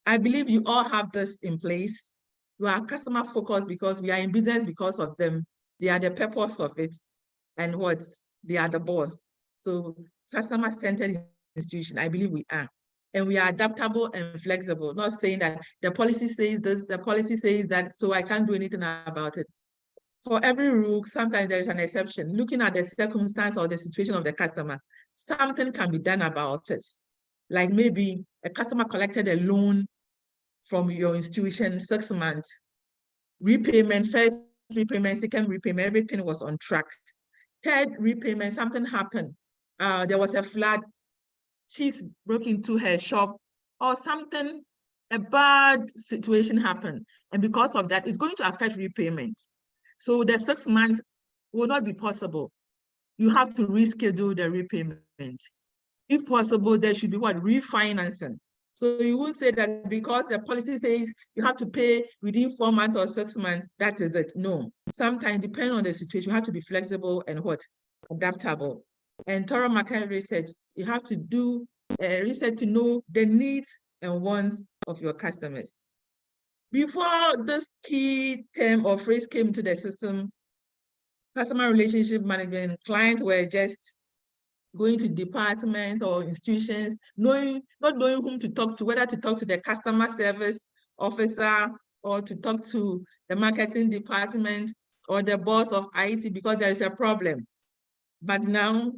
I believe you all have this in place. You are customer focused because we are in business because of them. They are the purpose of it. And what? They are the boss. So customer-centered institution, I believe we are. And we are adaptable and flexible, not saying that the policy says this, the policy says that, so I can't do anything about it. For every rule, sometimes there is an exception. Looking at the circumstance or the situation of the customer, something can be done about it. Like maybe a customer collected a loan from your institution 6 months, repayment, first repayment, second repayment, everything was on track. Third repayment, something happened. There was a flood, thieves broke into her shop or something, a bad situation happened. And because of that, it's going to affect repayment. So the 6 months will not be possible. You have to reschedule the repayment. If possible, there should be what? Refinancing. So you would say that because the policy says you have to pay within 4 months or 6 months, that is it. No, sometimes depending on the situation, you have to be flexible and adaptable. And thorough market research, you have to do research to know the needs and wants of your customers. Before this key term or phrase came to the system, customer relationship management, clients were just going to departments or institutions, not knowing whom to talk to, whether to talk to the customer service officer or to talk to the marketing department or the boss of IT because there is a problem. But now,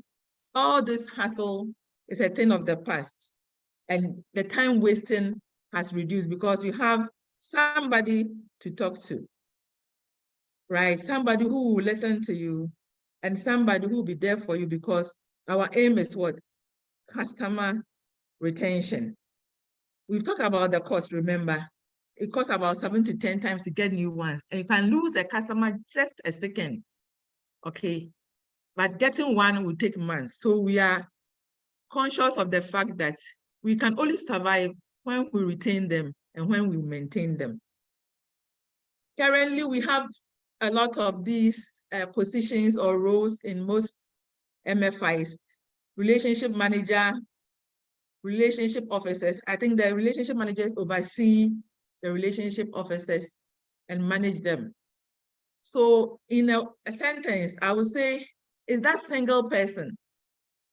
all this hassle is a thing of the past, and the time wasting has reduced because you have somebody to talk to, right? Somebody who will listen to you and somebody who will be there for you, because our aim is what? Customer retention. We've talked about the cost, remember? It costs about 7 to 10 times to get new ones. And you can lose a customer just a second, okay? But getting one will take months. So we are conscious of the fact that we can only survive when we retain them and when we maintain them. Currently, we have a lot of these positions or roles in most MFIs. Relationship manager, relationship officers. I think the relationship managers oversee the relationship officers and manage them. So in a sentence, I would say, is that single person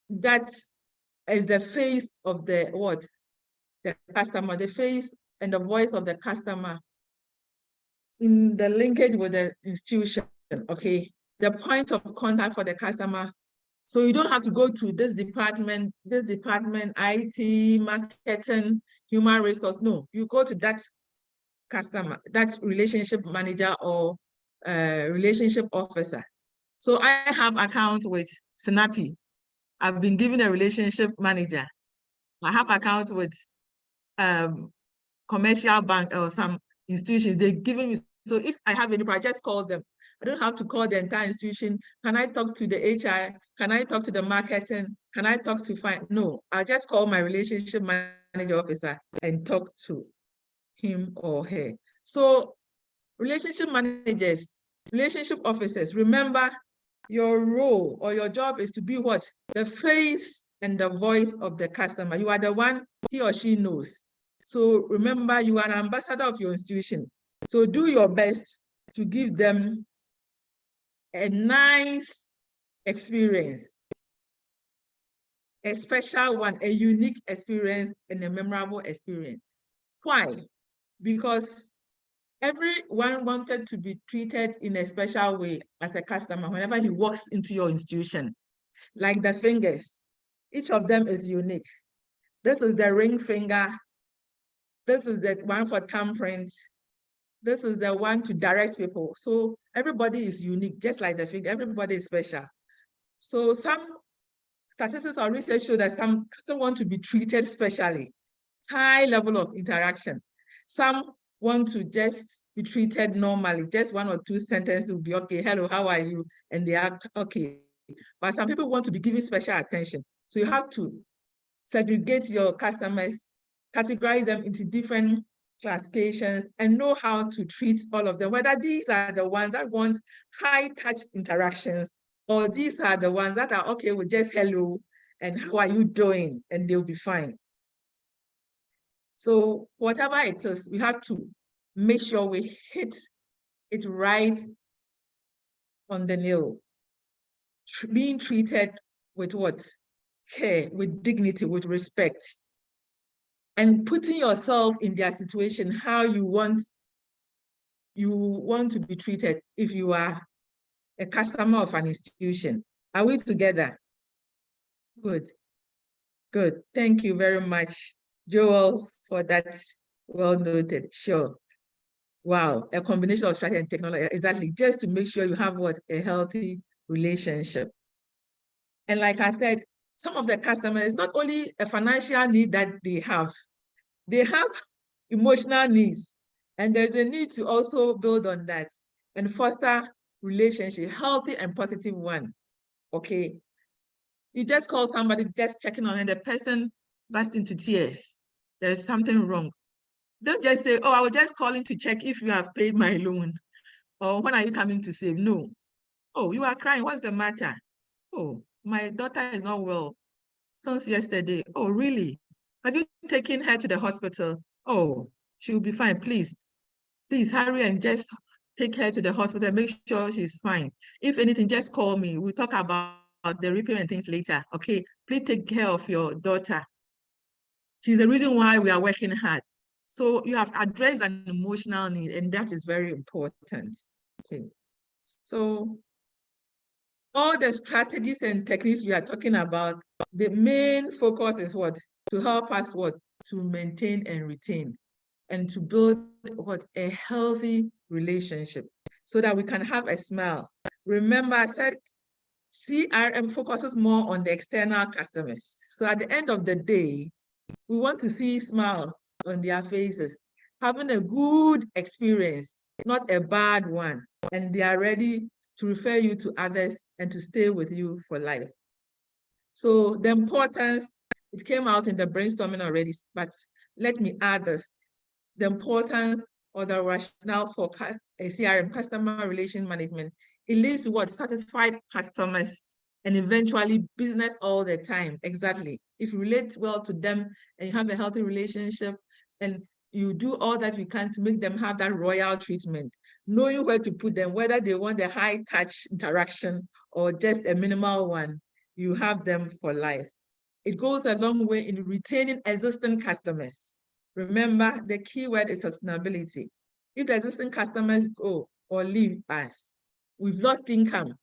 that is the face of the what? The customer, the face and the voice of the customer in the linkage with the institution, okay? The point of contact for the customer. So you don't have to go to this department, IT, marketing, human resource. No, you go to that customer, that relationship manager or relationship officer. So I have account with Snappy. I've been given a relationship manager. I have account with commercial bank or some institutions. They're giving me, so if I have any problem, I just call them. I don't have to call the entire institution. Can I talk to the HR? Can I talk to the marketing? Can I talk to finance? No, I just call my relationship manager officer and talk to him or her. So relationship managers, relationship officers, remember your role or your job is to be what? The face and the voice of the customer. You are the one he or she knows. So remember, you are an ambassador of your institution. So do your best to give them a nice experience, a special one, a unique experience, and a memorable experience. Why? Because everyone wanted to be treated in a special way as a customer whenever he walks into your institution. Like the fingers, each of them is unique. This is the ring finger. This is the one for thumbprint. This is the one to direct people. So everybody is unique, just like the finger, everybody is special. So some statistics or research show that some customers want to be treated specially, high level of interaction. Some want to just be treated normally, just 1 or 2 sentences will be okay, hello, how are you? And they are okay. But some people want to be given special attention. So you have to segregate your customers, categorize them into different classifications, and know how to treat all of them, whether these are the ones that want high touch interactions, or these are the ones that are okay with just hello and how are you doing, and they'll be fine. So whatever it is, we have to make sure we hit it right on the nail. Being treated with what? Care, with dignity, with respect. And putting yourself in their situation, how you want to be treated if you are a customer of an institution. Are we together? Good. Good. Thank you very much, Joel, for that. Well noted. Sure. Wow. A combination of strategy and technology, exactly, just to make sure you have what? A healthy relationship. And like I said, some of the customers, not only a financial need that they have emotional needs. And there's a need to also build on that and foster relationship, healthy and positive one, okay? You just call somebody, just checking on, and the person bursts into tears. there's something wrong. Don't just say, oh, I was just calling to check if you have paid my loan, or when are you coming to save? No. Oh, you are crying. What's the matter? Oh, my daughter is not well since yesterday. Oh, really? Have you taken her to the hospital? Oh, she'll be fine. Please hurry and just take her to the hospital. Make sure she's fine. If anything, just call me. We'll talk about the repayment things later. Okay, please take care of your daughter. She's the reason why we are working hard. So you have addressed an emotional need, and that is very important. Okay, so all the strategies and techniques we are talking about, the main focus is what? To help us what? To maintain and retain, and to build what? A healthy relationship, so that we can have a smile. Remember, I said CRM focuses more on the external customers. So at the end of the day, we want to see smiles on their faces, having a good experience, not a bad one, and they are ready to refer you to others and to stay with you for life. So the importance, it came out in the brainstorming already, but let me add this. The importance or the rationale for a CRM, customer relation management, it leads to what? Satisfied customers and eventually business all the time. Exactly. If you relate well to them and you have a healthy relationship and you do all that you can to make them have that royal treatment, knowing where to put them, whether they want a high touch interaction or just a minimal one, you have them for life. It goes a long way in retaining existing customers. Remember, the key word is sustainability. If the existing customers go or leave us, we've lost income.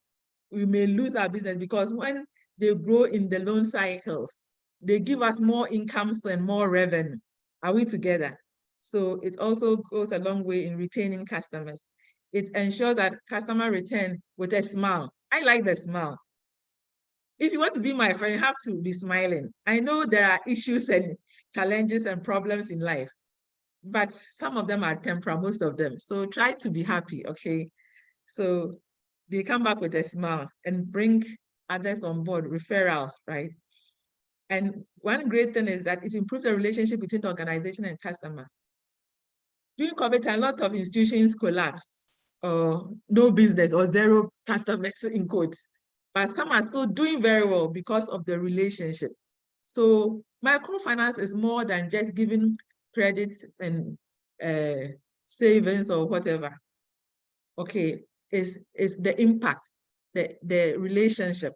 We may lose our business, because when they grow in the loan cycles, they give us more incomes and more revenue. Are we together? So it also goes a long way in retaining customers. It ensures that customer return with a smile. I like the smile. If you want to be my friend, you have to be smiling. I know there are issues and challenges and problems in life, but some of them are temporary, most of them. So try to be happy, okay? So they come back with a smile and bring others on board, referrals, right? And one great thing is that it improves the relationship between the organization and customer. During COVID, a lot of institutions collapsed, or no business, or zero customers in quotes. But some are still doing very well because of the relationship. So microfinance is more than just giving credits and savings or whatever. Okay, it's the impact, the relationship.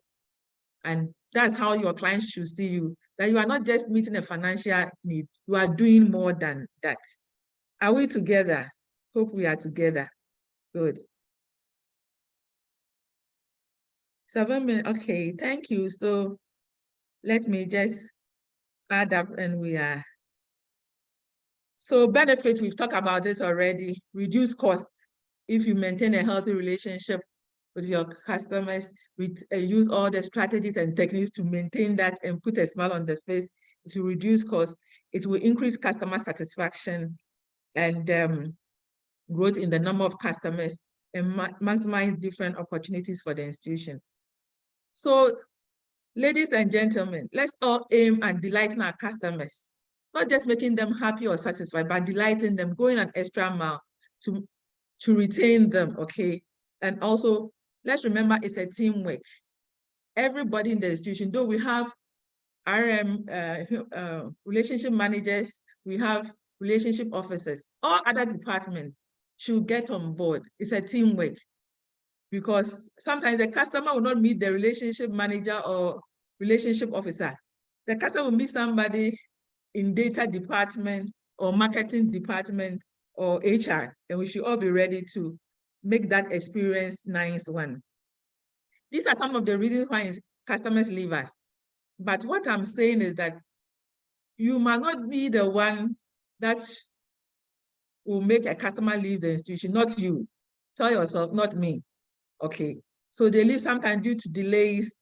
And that's how your clients should see you, that you are not just meeting a financial need, you are doing more than that. Are we together? Hope we are together. Good. 7 minutes. Okay, thank you. So let me just add up and we are. So benefits, we've talked about this already. Reduce costs. If you maintain a healthy relationship with your customers, use all the strategies and techniques to maintain that and put a smile on the face, to reduce costs. It will increase customer satisfaction and growth in the number of customers and maximize different opportunities for the institution. So, ladies and gentlemen, let's all aim at delighting our customers, not just making them happy or satisfied, but delighting them, going an extra mile to retain them, okay? And also, let's remember it's a teamwork. Everybody in the institution, though we have RM, relationship managers, we have relationship officers, all other departments should get on board. It's a teamwork, because sometimes the customer will not meet the relationship manager or relationship officer. The customer will meet somebody in data department or marketing department or HR, and we should all be ready to make that experience nice one. These are some of the reasons why customers leave us. But what I'm saying is that you might not be the one that will make a customer leave the institution, not you. Tell yourself, not me. Okay. So they leave sometimes due to delays,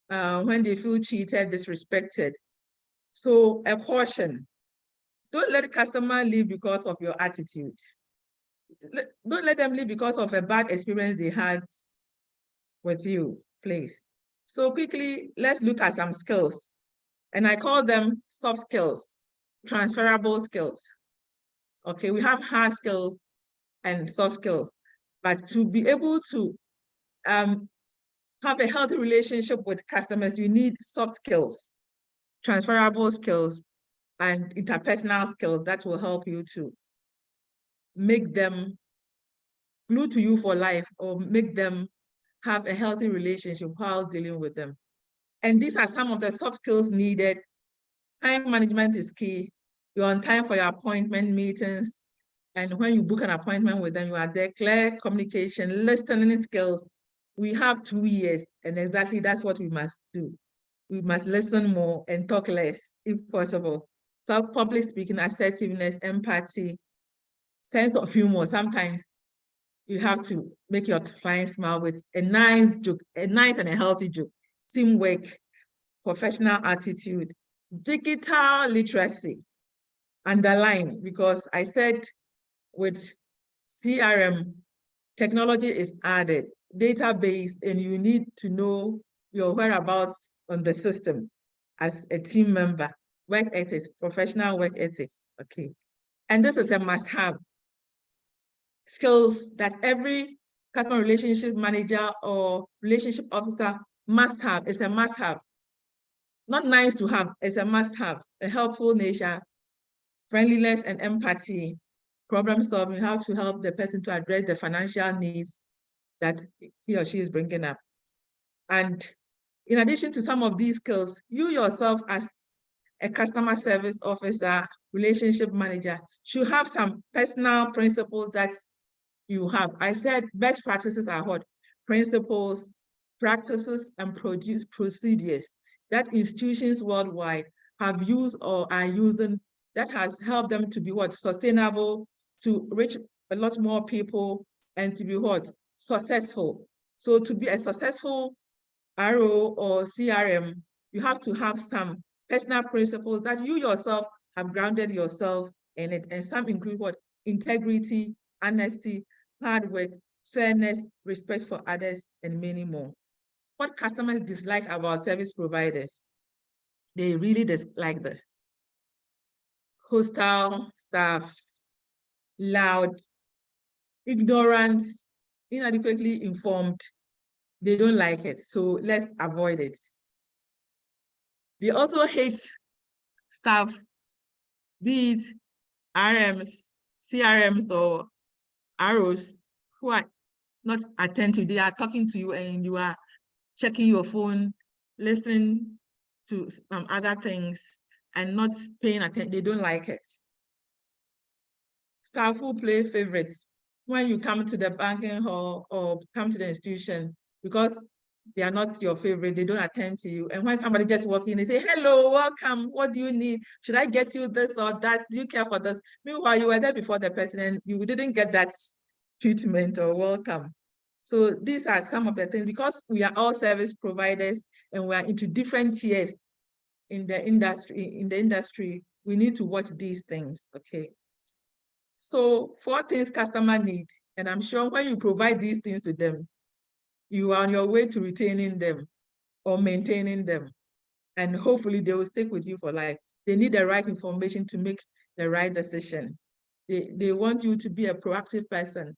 when they feel cheated, disrespected. So a caution, don't let the customer leave because of your attitude. Don't let them leave because of a bad experience they had with you, please. So quickly, let's look at some skills. And I call them soft skills. transferable skills. Okay, we have hard skills and soft skills, but to be able to have a healthy relationship with customers, you need soft skills, transferable skills, and interpersonal skills that will help you to make them glued to you for life or make them have a healthy relationship while dealing with them. And these are some of the soft skills needed. Time management is key. You're on time for your appointment meetings. And when you book an appointment with them, you are there. Clear communication, listening skills. We have 2 years, and exactly that's what we must do. We must listen more and talk less, if possible. So public speaking, assertiveness, empathy, sense of humor. Sometimes you have to make your client smile with a nice joke, a nice and a healthy joke. Teamwork, professional attitude, digital literacy. Underline, because I said with CRM, technology is added, database, and you need to know your whereabouts on the system as a team member. Work ethics, professional work ethics, okay. And this is a must-have. Skills that every customer relationship manager or relationship officer must have. It's a must-have. Not nice to have, it's a must-have. A helpful nature, friendliness and empathy, problem solving, how to help the person to address the financial needs that he or she is bringing up. And in addition to some of these skills, you yourself as a customer service officer, relationship manager, should have some personal principles that you have. I said best practices are what? Principles, practices, and procedures that institutions worldwide have used or are using that has helped them to be what? Sustainable, to reach a lot more people, and to be what? Successful. So to be a successful RO or CRM, you have to have some personal principles that you yourself have grounded yourself in it. And some include what? Integrity, honesty, hard work, fairness, respect for others, and many more. What customers dislike about service providers? They really dislike this. Hostile staff, loud, ignorant, inadequately informed. They don't like it, so let's avoid it. They also hate staff, be it RMs, CRMs, or ROs, who are not attentive. They are talking to you and you are checking your phone, listening to some other things, and not paying attention. They don't like it. Staff who play favorites when you come to the banking hall or come to the institution, because they are not your favorite, they don't attend to you. And when somebody just walks in, they say, hello, welcome, what do you need? Should I get you this or that? Do you care for this? Meanwhile, you were there before the person and you didn't get that treatment or welcome. So these are some of the things, because we are all service providers and we are into different tiers in the industry, we need to watch these things, okay? So 4 things customer need, and I'm sure when you provide these things to them, you are on your way to retaining them or maintaining them. And hopefully they will stick with you for life. They need the right information to make the right decision. They want you to be a proactive person,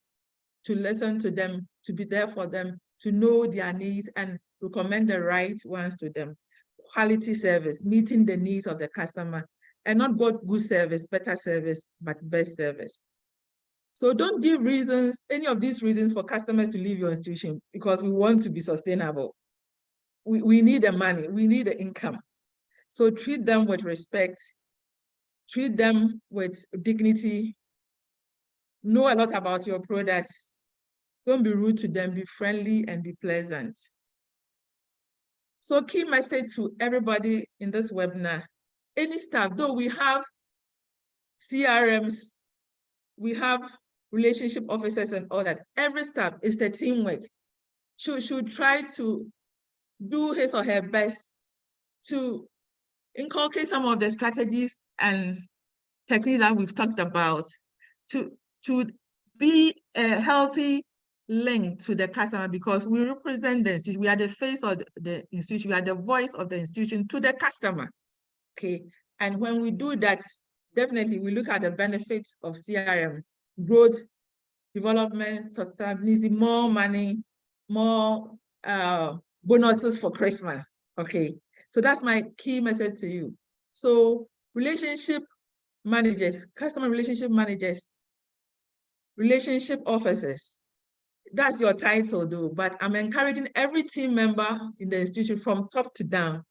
to listen to them, to be there for them, to know their needs and recommend the right ones to them. Quality service, meeting the needs of the customer, and not good service, better service, but best service. So don't give reasons, any of these reasons for customers to leave your institution, because we want to be sustainable. We need the money, we need the income. So treat them with respect, treat them with dignity, know a lot about your product. Don't be rude to them, be friendly and be pleasant. So key message to everybody in this webinar, any staff, though we have CRMs, we have relationship officers and all that, every staff is the teamwork. Should try to do his or her best to inculcate some of the strategies and techniques that we've talked about to be a healthy link to the customer, because we represent the institution. We are the face of the institution. We are the voice of the institution to the customer. Okay. And when we do that, definitely we look at the benefits of CRM, growth, development, sustainability, more money, more bonuses for Christmas. Okay, so that's my key message to you. So relationship managers, customer relationship managers, relationship officers, that's your title though, but I'm encouraging every team member in the institution from top to down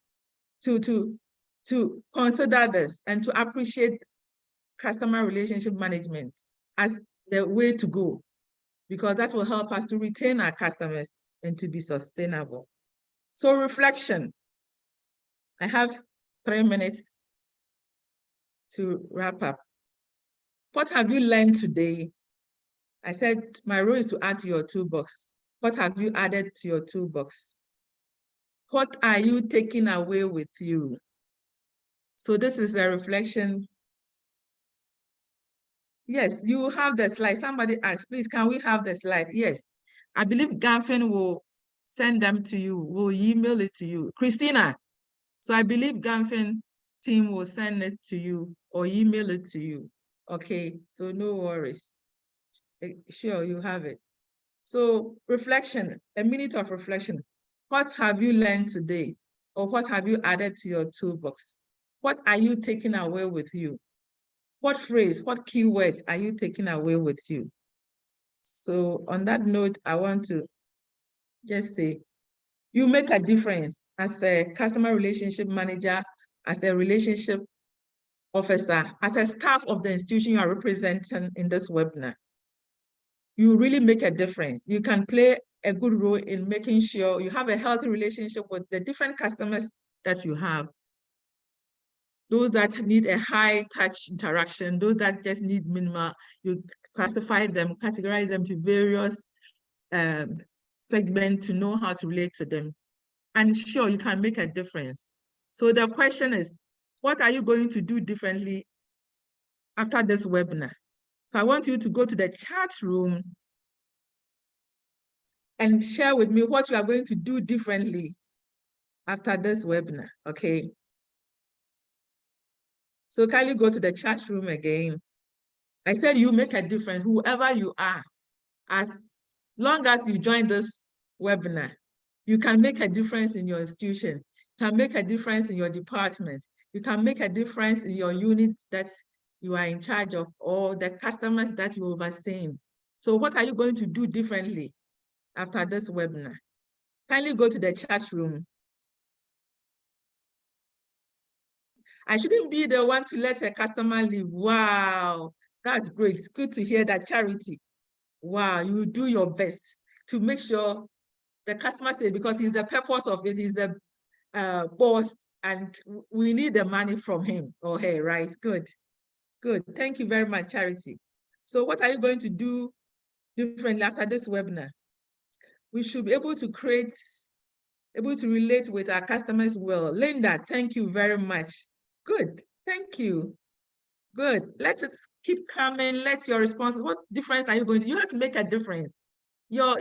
to consider this and to appreciate customer relationship management as the way to go, because that will help us to retain our customers and to be sustainable. So reflection. I have 3 minutes to wrap up. What have you learned today? I said my role is to add to your toolbox. What have you added to your toolbox? What are you taking away with you? So this is a reflection. Yes, you have the slide. Somebody asked, please, can we have the slide? Yes. I believe Gavin will send them to you, will email it to you. Christina, so I believe Gavin team will send it to you or email it to you. Okay, so no worries. Sure, you have it. So reflection, a minute of reflection. What have you learned today? Or what have you added to your toolbox? What are you taking away with you? What phrase, what keywords are you taking away with you? So on that note, I want to just say, you make a difference as a customer relationship manager, as a relationship officer, as a staff of the institution you are representing in this webinar. You really make a difference. You can play a good role in making sure you have a healthy relationship with the different customers that you have. Those that need a high touch interaction, those that just need minimal, you classify them, categorize them to various segments to know how to relate to them. And sure, you can make a difference. So the question is, what are you going to do differently after this webinar? So I want you to go to the chat room and share with me what you are going to do differently after this webinar, okay? So can you go to the chat room again? I said you make a difference, whoever you are. As long as you join this webinar, you can make a difference in your institution, you can make a difference in your department, you can make a difference in your unit that you are in charge of or the customers that you're overseeing. So what are you going to do differently after this webinar? Kindly go to the chat room. I shouldn't be the one to let a customer leave. Wow, that's great. It's good to hear that, Charity. Wow, you do your best to make sure the customer says, because he's the purpose of it, he's the boss, and we need the money from him or her, right? Good, good. Thank you very much, Charity. So what are you going to do differently after this webinar? We should be able to relate with our customers well. Linda, thank you very much. Good, thank you. Good, let it keep coming. Let your responses, what difference are you going to, you have to make a difference. Your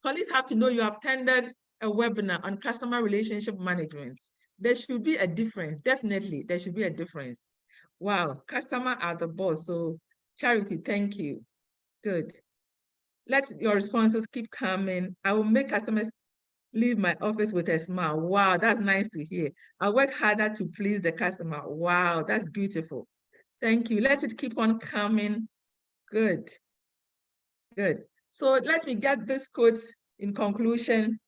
colleagues have to know you have attended a webinar on customer relationship management. There should be a difference, definitely, there should be a difference. Wow, customer are the boss. So Charity, thank you. Good. Let your responses keep coming. I will make customers leave my office with a smile. Wow, that's nice to hear. I'll work harder to please the customer. Wow, that's beautiful. Thank you. Let it keep on coming. Good. Good. So let me get this quote in conclusion.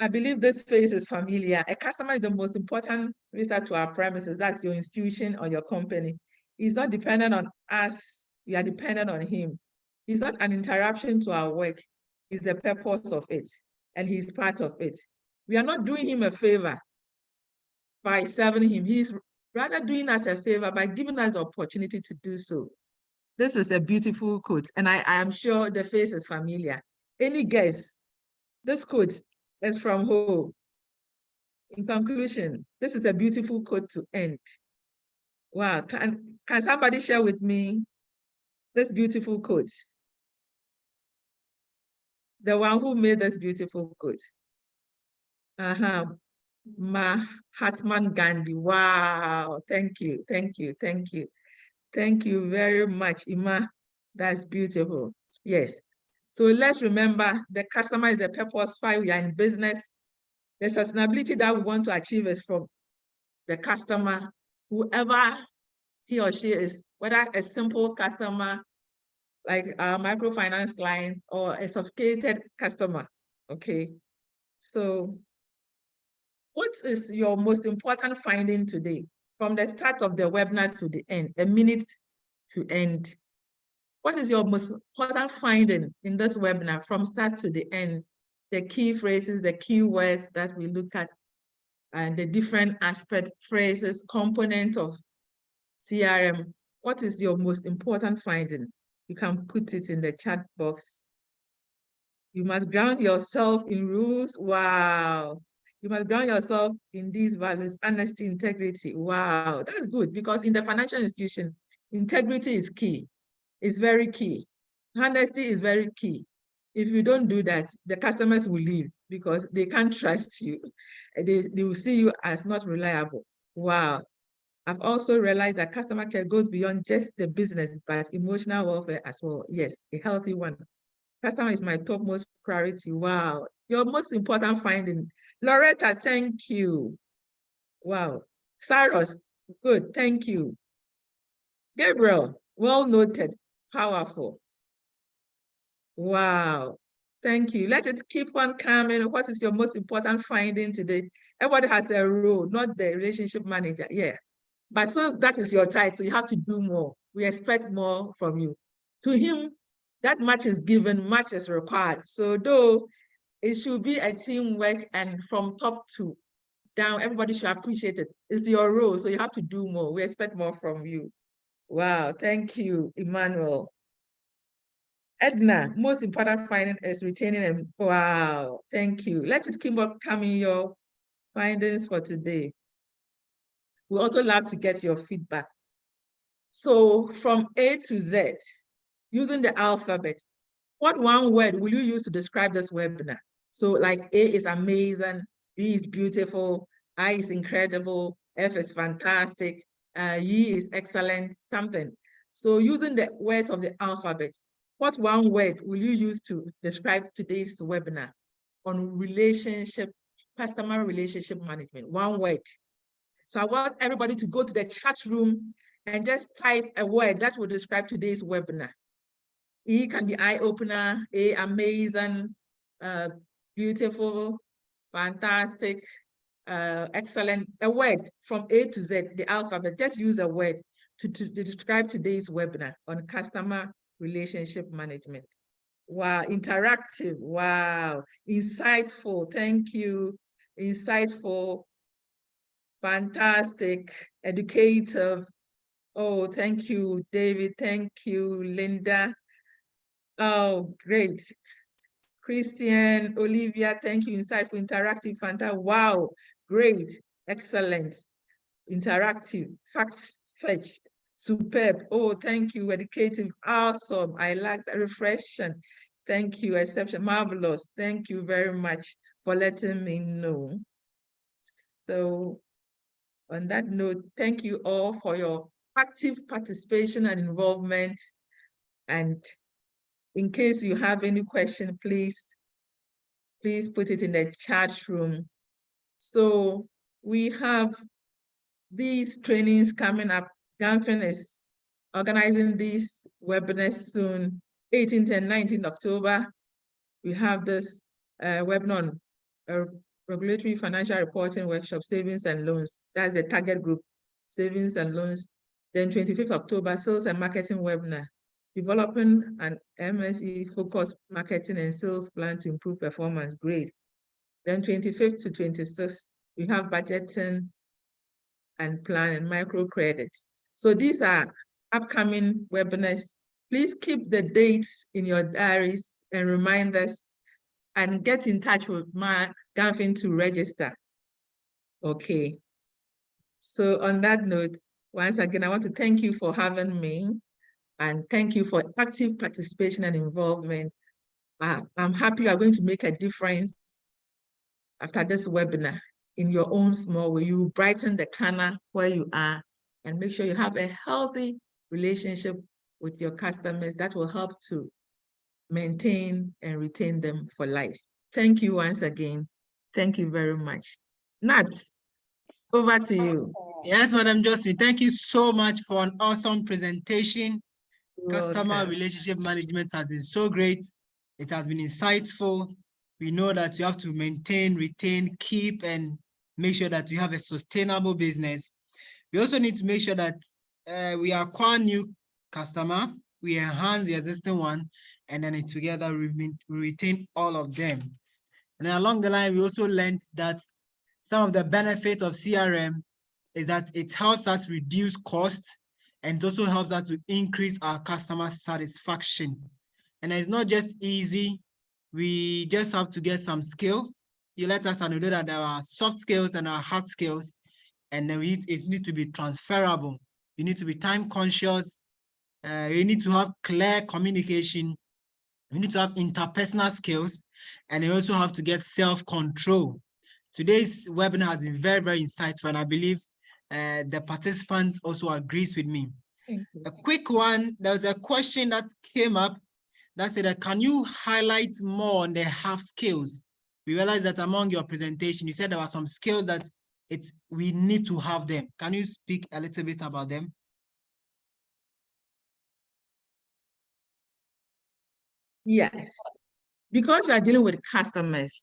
I believe this phrase is familiar. A customer is the most important visitor to our premises. That's your institution or your company. He's not dependent on us. We are dependent on him. He's not an interruption to our work. He's the purpose of it, and he's part of it. We are not doing him a favor by serving him. He's rather doing us a favor by giving us the opportunity to do so. This is a beautiful quote, and I am sure the face is familiar. Any guess? This quote is from who? In conclusion, this is a beautiful quote to end. Wow, can somebody share with me this beautiful quote? The one who made this beautiful quote. Mahatma Gandhi. Wow, thank you, thank you, thank you. Thank you very much, Ima. That's beautiful. Yes. So let's remember the customer is the purpose why we are in business. The sustainability that we want to achieve is from the customer, whoever he or she is, whether a simple customer like a microfinance client or a sophisticated customer. Okay. So what is your most important finding today? From the start of the webinar to the end, a minute to end. What is your most important finding in this webinar from start to the end? The key phrases, the key words that we look at, and the different aspect, phrases, component of CRM. What is your most important finding? You can put it in the chat box. You must ground yourself in rules. Wow. You must ground yourself in these values: honesty, integrity. Wow, that's good, because in the financial institution, integrity is key. It's very key. Honesty is very key. If you don't do that, the customers will leave because they can't trust you. They will see you as not reliable. Wow. I've also realized that customer care goes beyond just the business, but emotional welfare as well. Yes, a healthy one. Customer is my topmost priority. Wow. Your most important finding. Loretta, thank you. Wow. Cyrus, good, thank you. Gabriel, well noted, powerful. Wow. Thank you. Let it keep on coming. What is your most important finding today? Everybody has a role, not the relationship manager. Yeah. But since that is your title, you have to do more. We expect more from you. To him, that much is given, much is required. So though it should be a teamwork, and from top to down, everybody should appreciate it. It's your role, so you have to do more. We expect more from you. Wow, thank you, Emmanuel. Edna, most important finding is retaining them. Wow, thank you. Let it keep up coming, your findings for today. We also love to get your feedback. So from A to Z, using the alphabet, what one word will you use to describe this webinar? So like A is amazing, B is beautiful, I is incredible, F is fantastic, E is excellent, something. So using the words of the alphabet, what one word will you use to describe today's webinar on customer relationship management? One word. So I want everybody to go to the chat room and just type a word that will describe today's webinar. E can be eye-opener, A, amazing, beautiful, fantastic, excellent. A word from A to Z, the alphabet. Just use a word to describe today's webinar on customer relationship management. Wow, interactive, wow, insightful, thank you, insightful, fantastic, educative. Oh, thank you, David, thank you, Linda. Oh, great. Christian, Olivia, thank you, insightful, interactive, fantastic. Wow, great, excellent, interactive, facts-fetched, superb. Oh, thank you, educative, awesome. I like that, refreshing. Thank you, exception, marvelous. Thank you very much for letting me know. So on that note, thank you all for your active participation and involvement. And in case you have any question, please put it in the chat room. So we have these trainings coming up. Ganfin is organizing these webinars soon, 18th and 19th October. We have this webinar on regulatory financial reporting workshop, savings and loans. That's the target group, savings and loans. Then 25th October, sales and marketing webinar, developing an MSE focused marketing and sales plan to improve performance. Great. Then 25th to 26th, we have budgeting and plan and microcredit. So these are upcoming webinars. Please keep the dates in your diaries and reminders, and get in touch with my Ganfin to register. Okay. So on that note, once again, I want to thank you for having me, and thank you for active participation and involvement. I'm happy you are going to make a difference after this webinar. in your own small way. You brighten the corner where you are and make sure you have a healthy relationship with your customers that will help to maintain and retain them for life. Thank you once again. Thank you very much. Nat, over to you. Yes, Madam Josephine, thank you so much for an awesome presentation. Customer relationship management has been so great. It has been insightful. We know that you have to maintain, retain, keep, and make sure that we have a sustainable business. We also need to make sure that we acquire new customer, we enhance the existing one, and then together we retain all of them. And then along the line, we also learned that some of the benefits of CRM is that it helps us reduce costs, and it also helps us to increase our customer satisfaction. And it's not just easy. We just have to get some skills. You let us know that there are soft skills and our hard skills, and then it needs to be transferable. You need to be time conscious. You need to have clear communication. You need to have interpersonal skills, and you also have to get self-control. Today's webinar has been very, very insightful, and I believe the participants also agrees with me. A quick one, there was a question that came up that said, can you highlight more on the hard skills? We realized that among your presentation, you said there were some skills that we need to have them. Can you speak a little bit about them? Yes, because you are dealing with customers,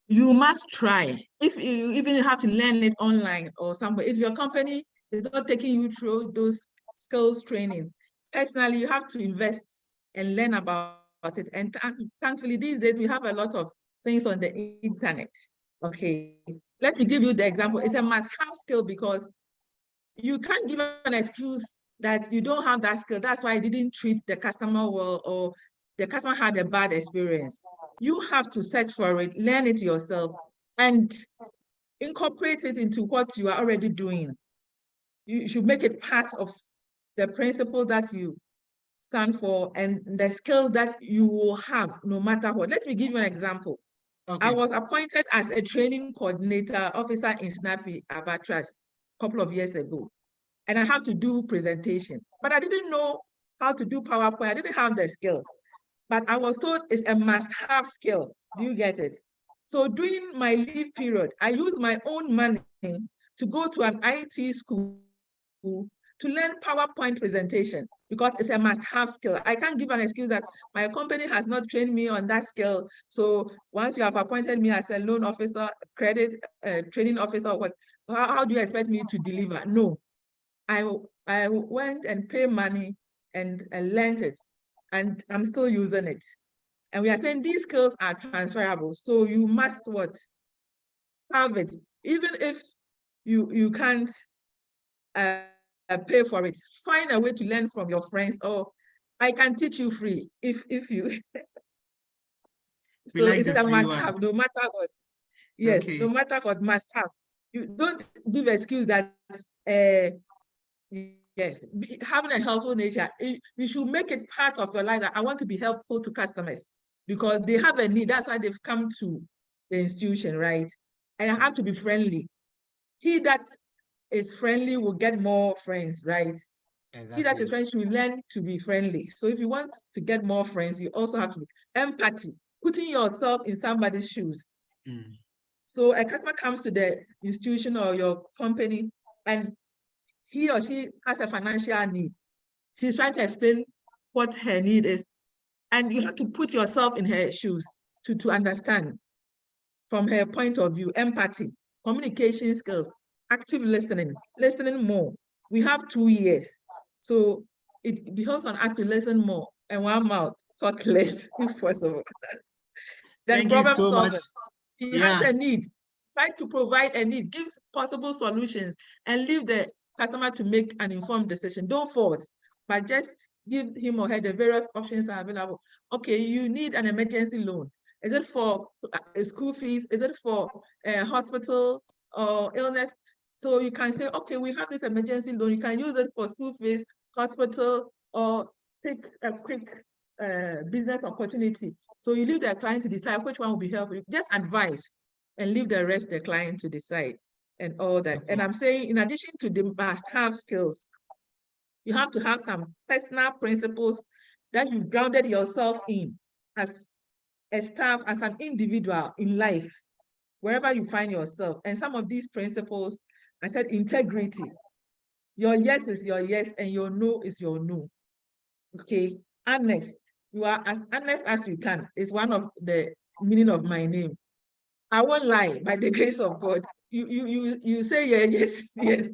you must try. If you even have to learn it online or somewhere, if your company is not taking you through those skills training, personally, you have to invest and learn about it. And thankfully, these days, we have a lot of things on the internet. Okay, let me give you the example. It's a must-have skill because you can't give an excuse that you don't have that skill. That's why I didn't treat the customer well, or the customer had a bad experience. You have to search for it, learn it yourself, and incorporate it into what you are already doing. You should make it part of the principle that you stand for and the skills that you will have no matter what. Let me give you an example. Okay. I was appointed as a training coordinator officer in Snappy Abatras a couple of years ago, and I have to do presentation, but I didn't know how to do PowerPoint. I didn't have the skill, but I was told it's a must-have skill. Do you get it? So during my leave period, I used my own money to go to an IT school to learn PowerPoint presentation because it's a must-have skill. I can't give an excuse that my company has not trained me on that skill. So once you have appointed me as a loan officer, credit training officer, how do you expect me to deliver? No, I went and paid money and learned it, and I'm still using it. And we are saying these skills are transferable. So you must what? Have it. Even if you can't pay for it, find a way to learn from your friends, or I can teach you free if you. So like it's a must have, no matter what. Yes, okay. No matter what, must have. You don't give excuse that yes, having a helpful nature, you should make it part of your life that I want to be helpful to customers because they have a need. That's why they've come to the institution, right? And I have to be friendly. He that is friendly will get more friends, right? Exactly. He that is friendly should learn to be friendly. So if you want to get more friends, you also have to be empathy, putting yourself in somebody's shoes. Mm. So a customer comes to the institution or your company and he or she has a financial need. She's trying to explain what her need is. And you have to put yourself in her shoes to understand from her point of view, empathy, communication skills, active listening more. We have 2 years. So it becomes on us to listen more and one mouth, talk less if possible. Then problem solving. He has a need. Try to provide a need, give possible solutions, and leave the customer to make an informed decision. Don't force, but just give him or her the various options are available. Okay, you need an emergency loan. Is it for school fees? Is it for hospital or illness? So you can say, okay, we have this emergency loan. You can use it for school fees, hospital, or take a quick business opportunity. So you leave the client to decide which one will be helpful. Just advise. and leave the rest the client to decide and all that. And I'm saying, in addition to the must-have skills, you have to have some personal principles that you've grounded yourself in as a staff, as an individual in life, wherever you find yourself. And some of these principles, I said integrity. Your yes is your yes and your no is your no. Okay, honest. You are as honest as you can is one of the meaning of my name. I won't lie, by the grace of God. You say yes, yes.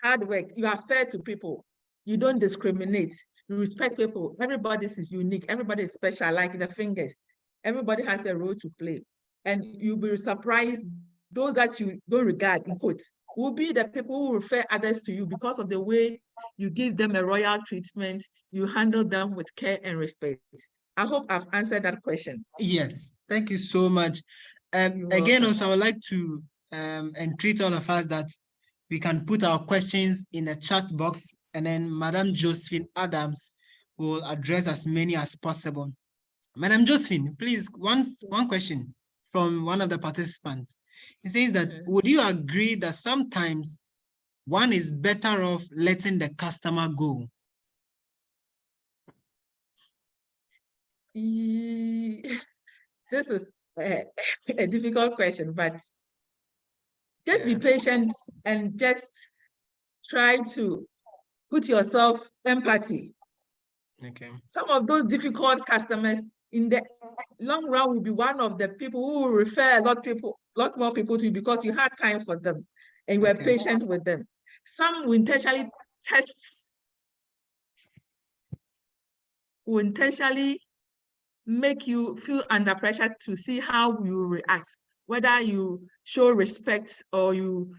Hard work. You are fair to people. You don't discriminate. You respect people. Everybody is unique. Everybody is special, like the fingers. Everybody has a role to play. And you'll be surprised, those that you don't regard, in quotes, will be the people who refer others to you because of the way you give them a royal treatment, you handle them with care and respect. I hope I've answered that question. Yes, thank you so much. Again, also, I would like to entreat all of us that we can put our questions in the chat box, and then Madam Josephine Adams will address as many as possible. Madam Josephine, please, one question from one of the participants. He says that, would you agree that sometimes one is better off letting the customer go? This is a difficult question, but just be patient and just try to put yourself empathy. Okay. Some of those difficult customers in the long run will be one of the people who will refer a lot more people to you because you had time for them and you were patient with them. Some will intentionally make you feel under pressure to see how you react, whether you show respect or you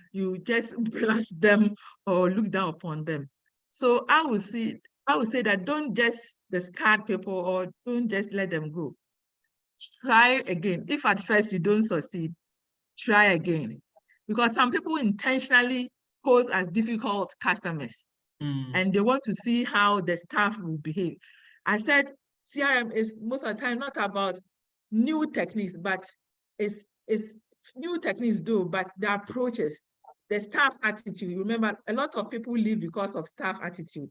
just blast them or look down upon them. So I would say that don't just discard people or don't just let them go. Try again. If at first you don't succeed, try again. Because some people intentionally pose as difficult customers and they want to see how the staff will behave. I said CRM is most of the time not about new techniques, but it's new techniques though, but the approaches, the staff attitude. Remember, a lot of people leave because of staff attitude.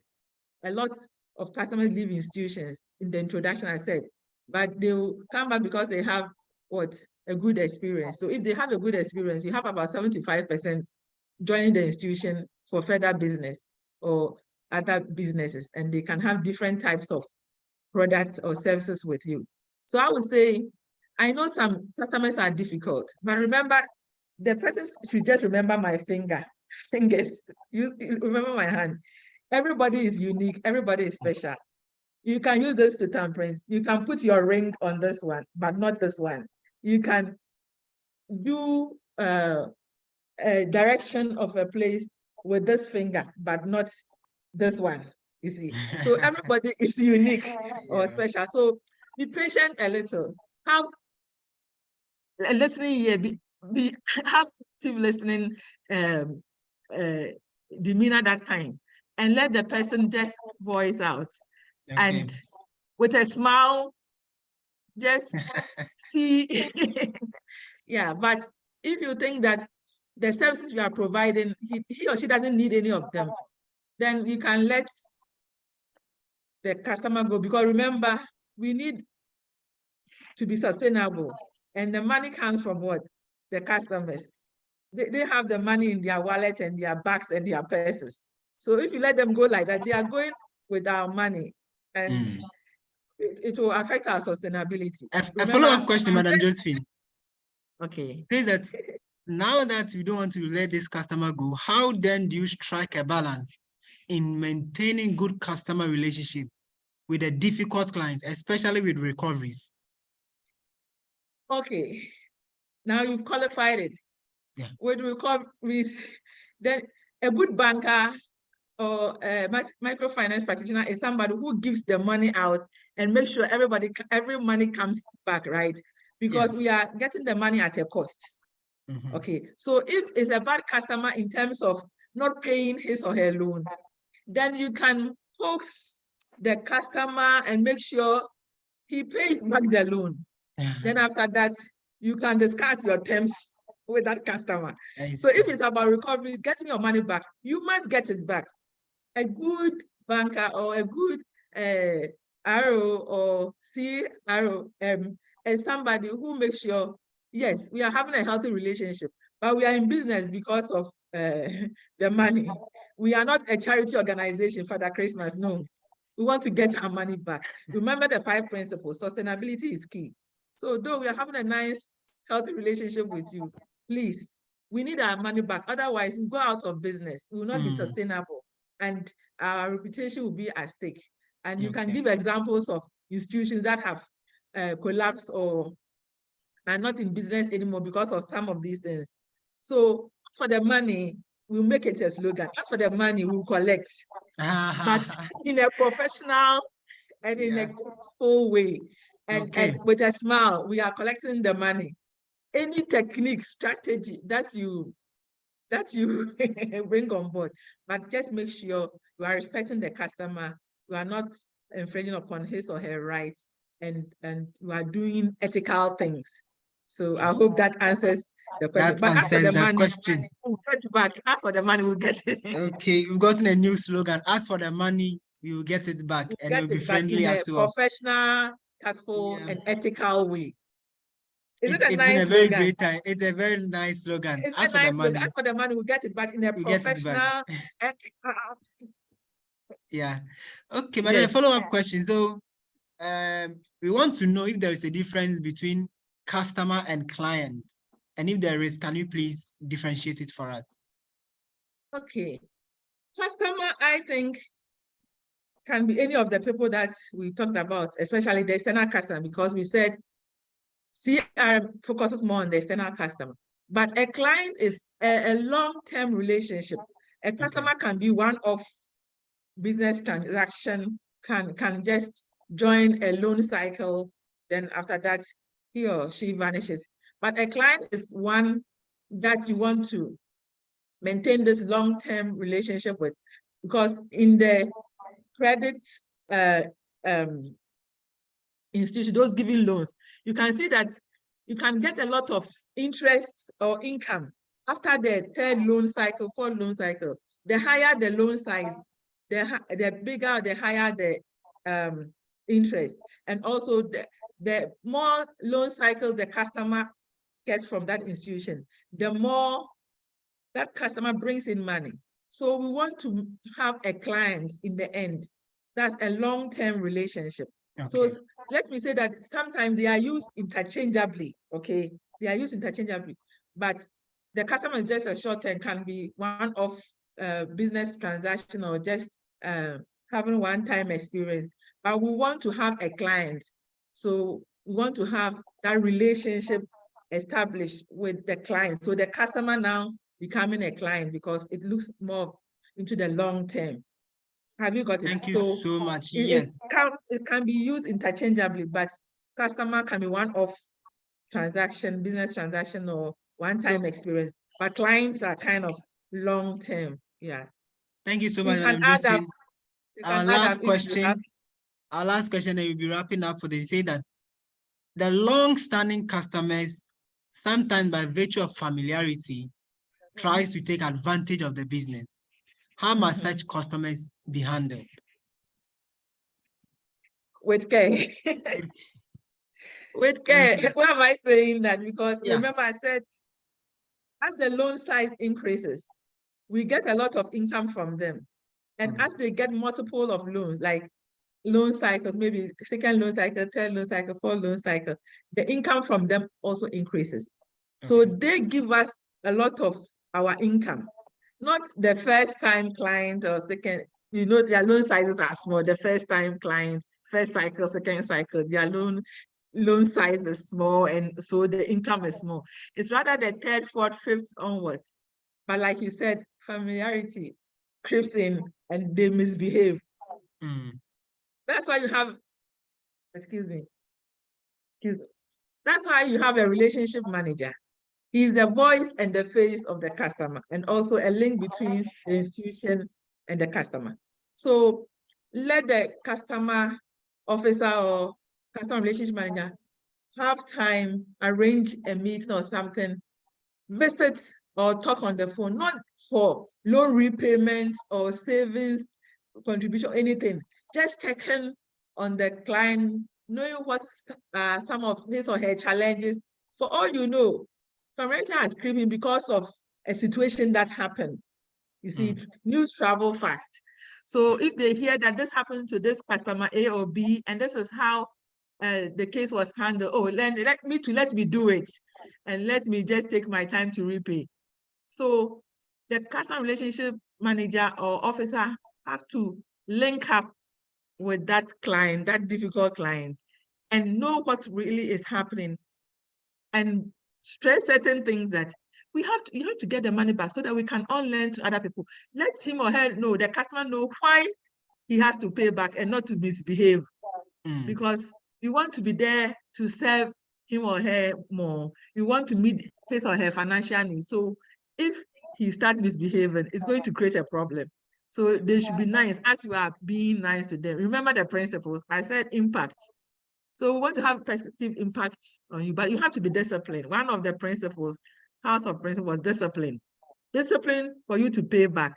A lot of customers leave institutions. In the introduction, I said, but they will come back because they have a good experience. So if they have a good experience, you have about 75% joining the institution for further business or other businesses, and they can have different types of products or services with you. So I would say, I know some customers are difficult, but remember, the person should just remember my fingers. You remember my hand. Everybody is unique. Everybody is special. You can use this to thumbprints. You can put your ring on this one, but not this one. You can do a direction of a place with this finger, but not this one, you see. So everybody is unique or special. So be patient a little. Have listening here, have active listening demeanor that time, and let the person just voice out. And with a smile, just see. Yeah, but if you think that the services you are providing, he or she doesn't need any of them, then you can let the customer go, because remember, we need to be sustainable, and the money comes from what? The customers. They have the money in their wallet and their bags and their purses. So if you let them go like that, they are going with our money, and it will affect our sustainability. A follow-up question, Madam Josephine. Okay. Say that now that you don't want to let this customer go, how then do you strike a balance in maintaining good customer relationship with a difficult client, especially with recoveries? Okay, now you've qualified it. Yeah. With recoveries, then a good banker or a microfinance practitioner is somebody who gives the money out and makes sure every money comes back, right? Because we are getting the money at a cost. Okay, so if it's a bad customer in terms of not paying his or her loan, then you can coax the customer and make sure he pays back the loan. Then after that, you can discuss your terms with that customer. So see. if it's about recovery, getting your money back, you must get it back. A good banker or a good RO or CRO is somebody who makes sure, yes, we are having a healthy relationship, but we are in business because of the money. We are not a charity organization, Father Christmas, no. We want to get our money back. Remember the 5 principles. Sustainability is key. So though we are having a nice, healthy relationship with you, please, we need our money back. Otherwise, we go out of business. We will not be sustainable, and our reputation will be at stake. And you can give examples of institutions that have collapsed or are not in business anymore because of some of these things. So for the money, we'll make it a slogan. As for the money, we'll collect. But in a professional and in a full way, and with a smile, we are collecting the money. Any technique, strategy that you bring on board, but just make sure you are respecting the customer, you are not infringing upon his or her rights, and you are doing ethical things. So I hope that answers the question. That but as for the money, question. We'll get back. As for the money, we'll get it. Okay, we've gotten a new slogan. As for the money, we will get it back, and it will be friendly as well. Professional, tactful, and ethical way. Is it a it's nice been a very slogan? great time. It's a very nice slogan. As for the money, we'll get it back in a professional, ethical. Yeah. Okay, but then a follow-up question. So we want to know if there is a difference between customer and client. And if there is, can you please differentiate it for us? Okay. Customer, I think, can be any of the people that we talked about, especially the external customer, because we said CRM focuses more on the external customer. But a client is a long-term relationship. A customer can be one-off business transaction, can just join a loan cycle, then after that, he or she vanishes. But a client is one that you want to maintain this long-term relationship with, because in the credit institution, those giving loans, you can see that you can get a lot of interest or income after the 3rd loan cycle, 4th loan cycle. The higher the loan size, the bigger, the higher the interest. And also the more loan cycle the customer gets from that institution, the more that customer brings in money. So we want to have a client in the end. That's a long-term relationship. So let me say that sometimes they are used interchangeably, okay? They are used interchangeably, but the customer is just a short-term, can be one-off business transaction or just having one-time experience. But we want to have a client. So we want to have that relationship established with the client. So the customer now becoming a client, because it looks more into the long term. Have you got it? Thank you so much. Yes. It can be used interchangeably, but customer can be one-off transaction, business transaction, or one-time experience. But clients are kind of long-term. Yeah. Thank you so much, Madam Josephine. Our last question, and we'll be wrapping up for this. Say that the long-standing customers, sometimes by virtue of familiarity, tries to take advantage of the business. How must such customers be handled? With care. With care. Why am I saying that? Because remember I said, as the loan size increases, we get a lot of income from them. And as they get multiple of loans, like loan cycles, maybe 2nd loan cycle, 3rd loan cycle, 4th loan cycle, the income from them also increases. So they give us a lot of our income, not the first time client or second, their loan sizes are small. The first time client, first cycle, second cycle, their loan size is small, and so the income is small. It's rather the 3rd, 4th, 5th onwards. But like you said, familiarity creeps in and they misbehave. That's why you have, excuse me. That's why you have a relationship manager. He's the voice and the face of the customer, and also a link between the institution and the customer. So let the customer officer or customer relationship manager have time, arrange a meeting or something, visit or talk on the phone, not for loan repayment or savings contribution, anything. Just checking on the client, knowing what some of his or her challenges. For all you know, financial has creeping because of a situation that happened. You see, news travel fast. So if they hear that this happened to this customer A or B, and this is how the case was handled, oh, let me do it, and let me just take my time to repay. So the customer relationship manager or officer have to link up with that client, that difficult client, and know what really is happening, and stress certain things that you have to get the money back so that we can all learn to other people. Let him or her know, the customer know why he has to pay back and not to misbehave. Because you want to be there to serve him or her more. You want to meet his or her financial needs. So if he starts misbehaving, it's going to create a problem. So they should be nice as you are being nice to them. Remember the principles. I said impact. So we want to have positive impact on you, but you have to be disciplined. One of the principles, house of principles, was discipline. Discipline for you to pay back.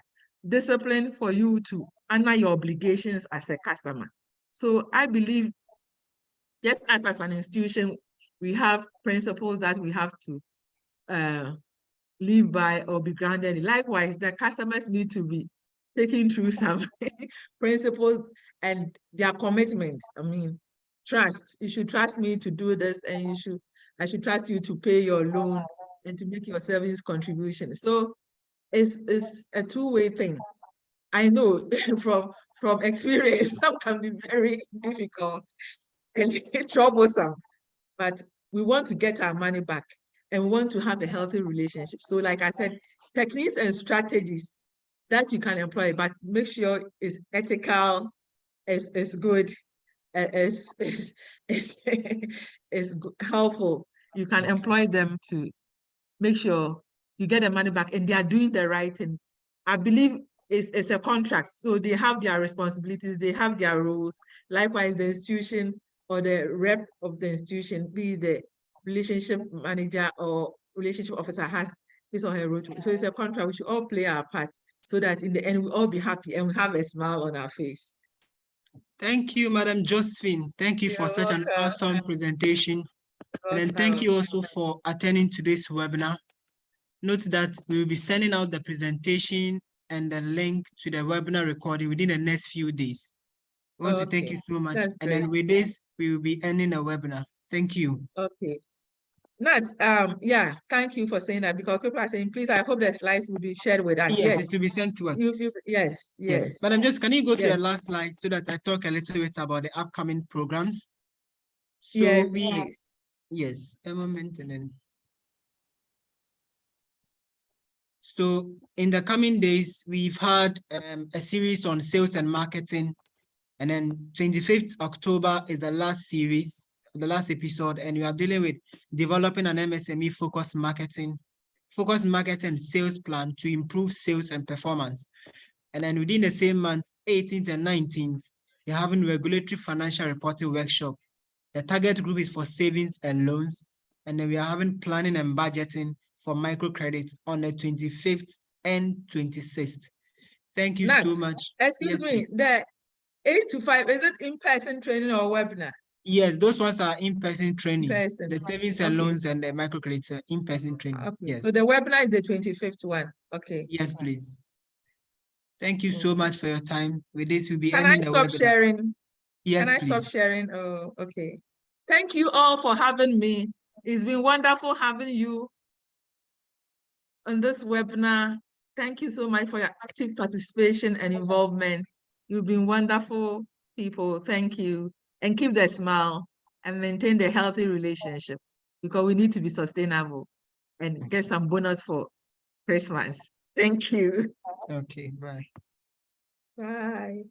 Discipline for you to honor your obligations as a customer. So I believe just as an institution, we have principles that we have to live by or be grounded in. Likewise, the customers need to be taken through some principles and their commitments. I mean, trust. You should trust me to do this, and I should trust you to pay your loan and to make your service contribution. So it's a two-way thing. I know from experience, some can be very difficult and troublesome, but we want to get our money back and we want to have a healthy relationship. So like I said, techniques and strategies that you can employ, but make sure it's ethical, it's good, it's helpful. You can employ them to make sure you get the money back and they are doing the right thing. I believe it's a contract, so they have their responsibilities, they have their roles. Likewise, the institution or the rep of the institution, be the relationship manager or relationship officer, has his or her role. So it's a contract. We should all play our part so that in the end, we'll all be happy and we have a smile on our face. Thank you, Madam Josephine. Thank you for such an awesome presentation. And then thank you also for attending today's webinar. Note that we will be sending out the presentation and the link to the webinar recording within the next few days. I want to thank you so much. That's and then with this, we will be ending the webinar. Thank you. Okay. Nat, yeah, thank you for saying that, because people are saying, please, I hope the slides will be shared with us. Yes, it will be sent to us. Yes. Madam, just can you go to the last slide so that I talk a little bit about the upcoming programs? So yes, a moment and then. So in the coming days, we've had a series on sales and marketing, and then 25th October is the last series, the last episode, and we are dealing with developing an MSME focused marketing sales plan to improve sales and performance. And then within the same month, 18th and 19th, we're having regulatory financial reporting workshop. The target group is for savings and loans. And then we are having planning and budgeting for microcredit on the 25th and 26th. Thank you so much. Excuse me, the 8 to 5, is it in-person training or webinar? Yes, those ones are in-person training. The savings and loans and the microcredit are in-person training. Okay, yes. So the webinar is the 25th one. Okay. Yes, please. Thank you so much for your time. With this, we'll be Can ending I the stop webinar. sharing? Yes, Can I stop sharing? Oh, okay. Thank you all for having me. It's been wonderful having you on this webinar. Thank you so much for your active participation and involvement. You've been wonderful people. Thank you. And keep the smile and maintain the healthy relationship, because we need to be sustainable and get some bonus for Christmas. Thank you. Okay, bye. Bye.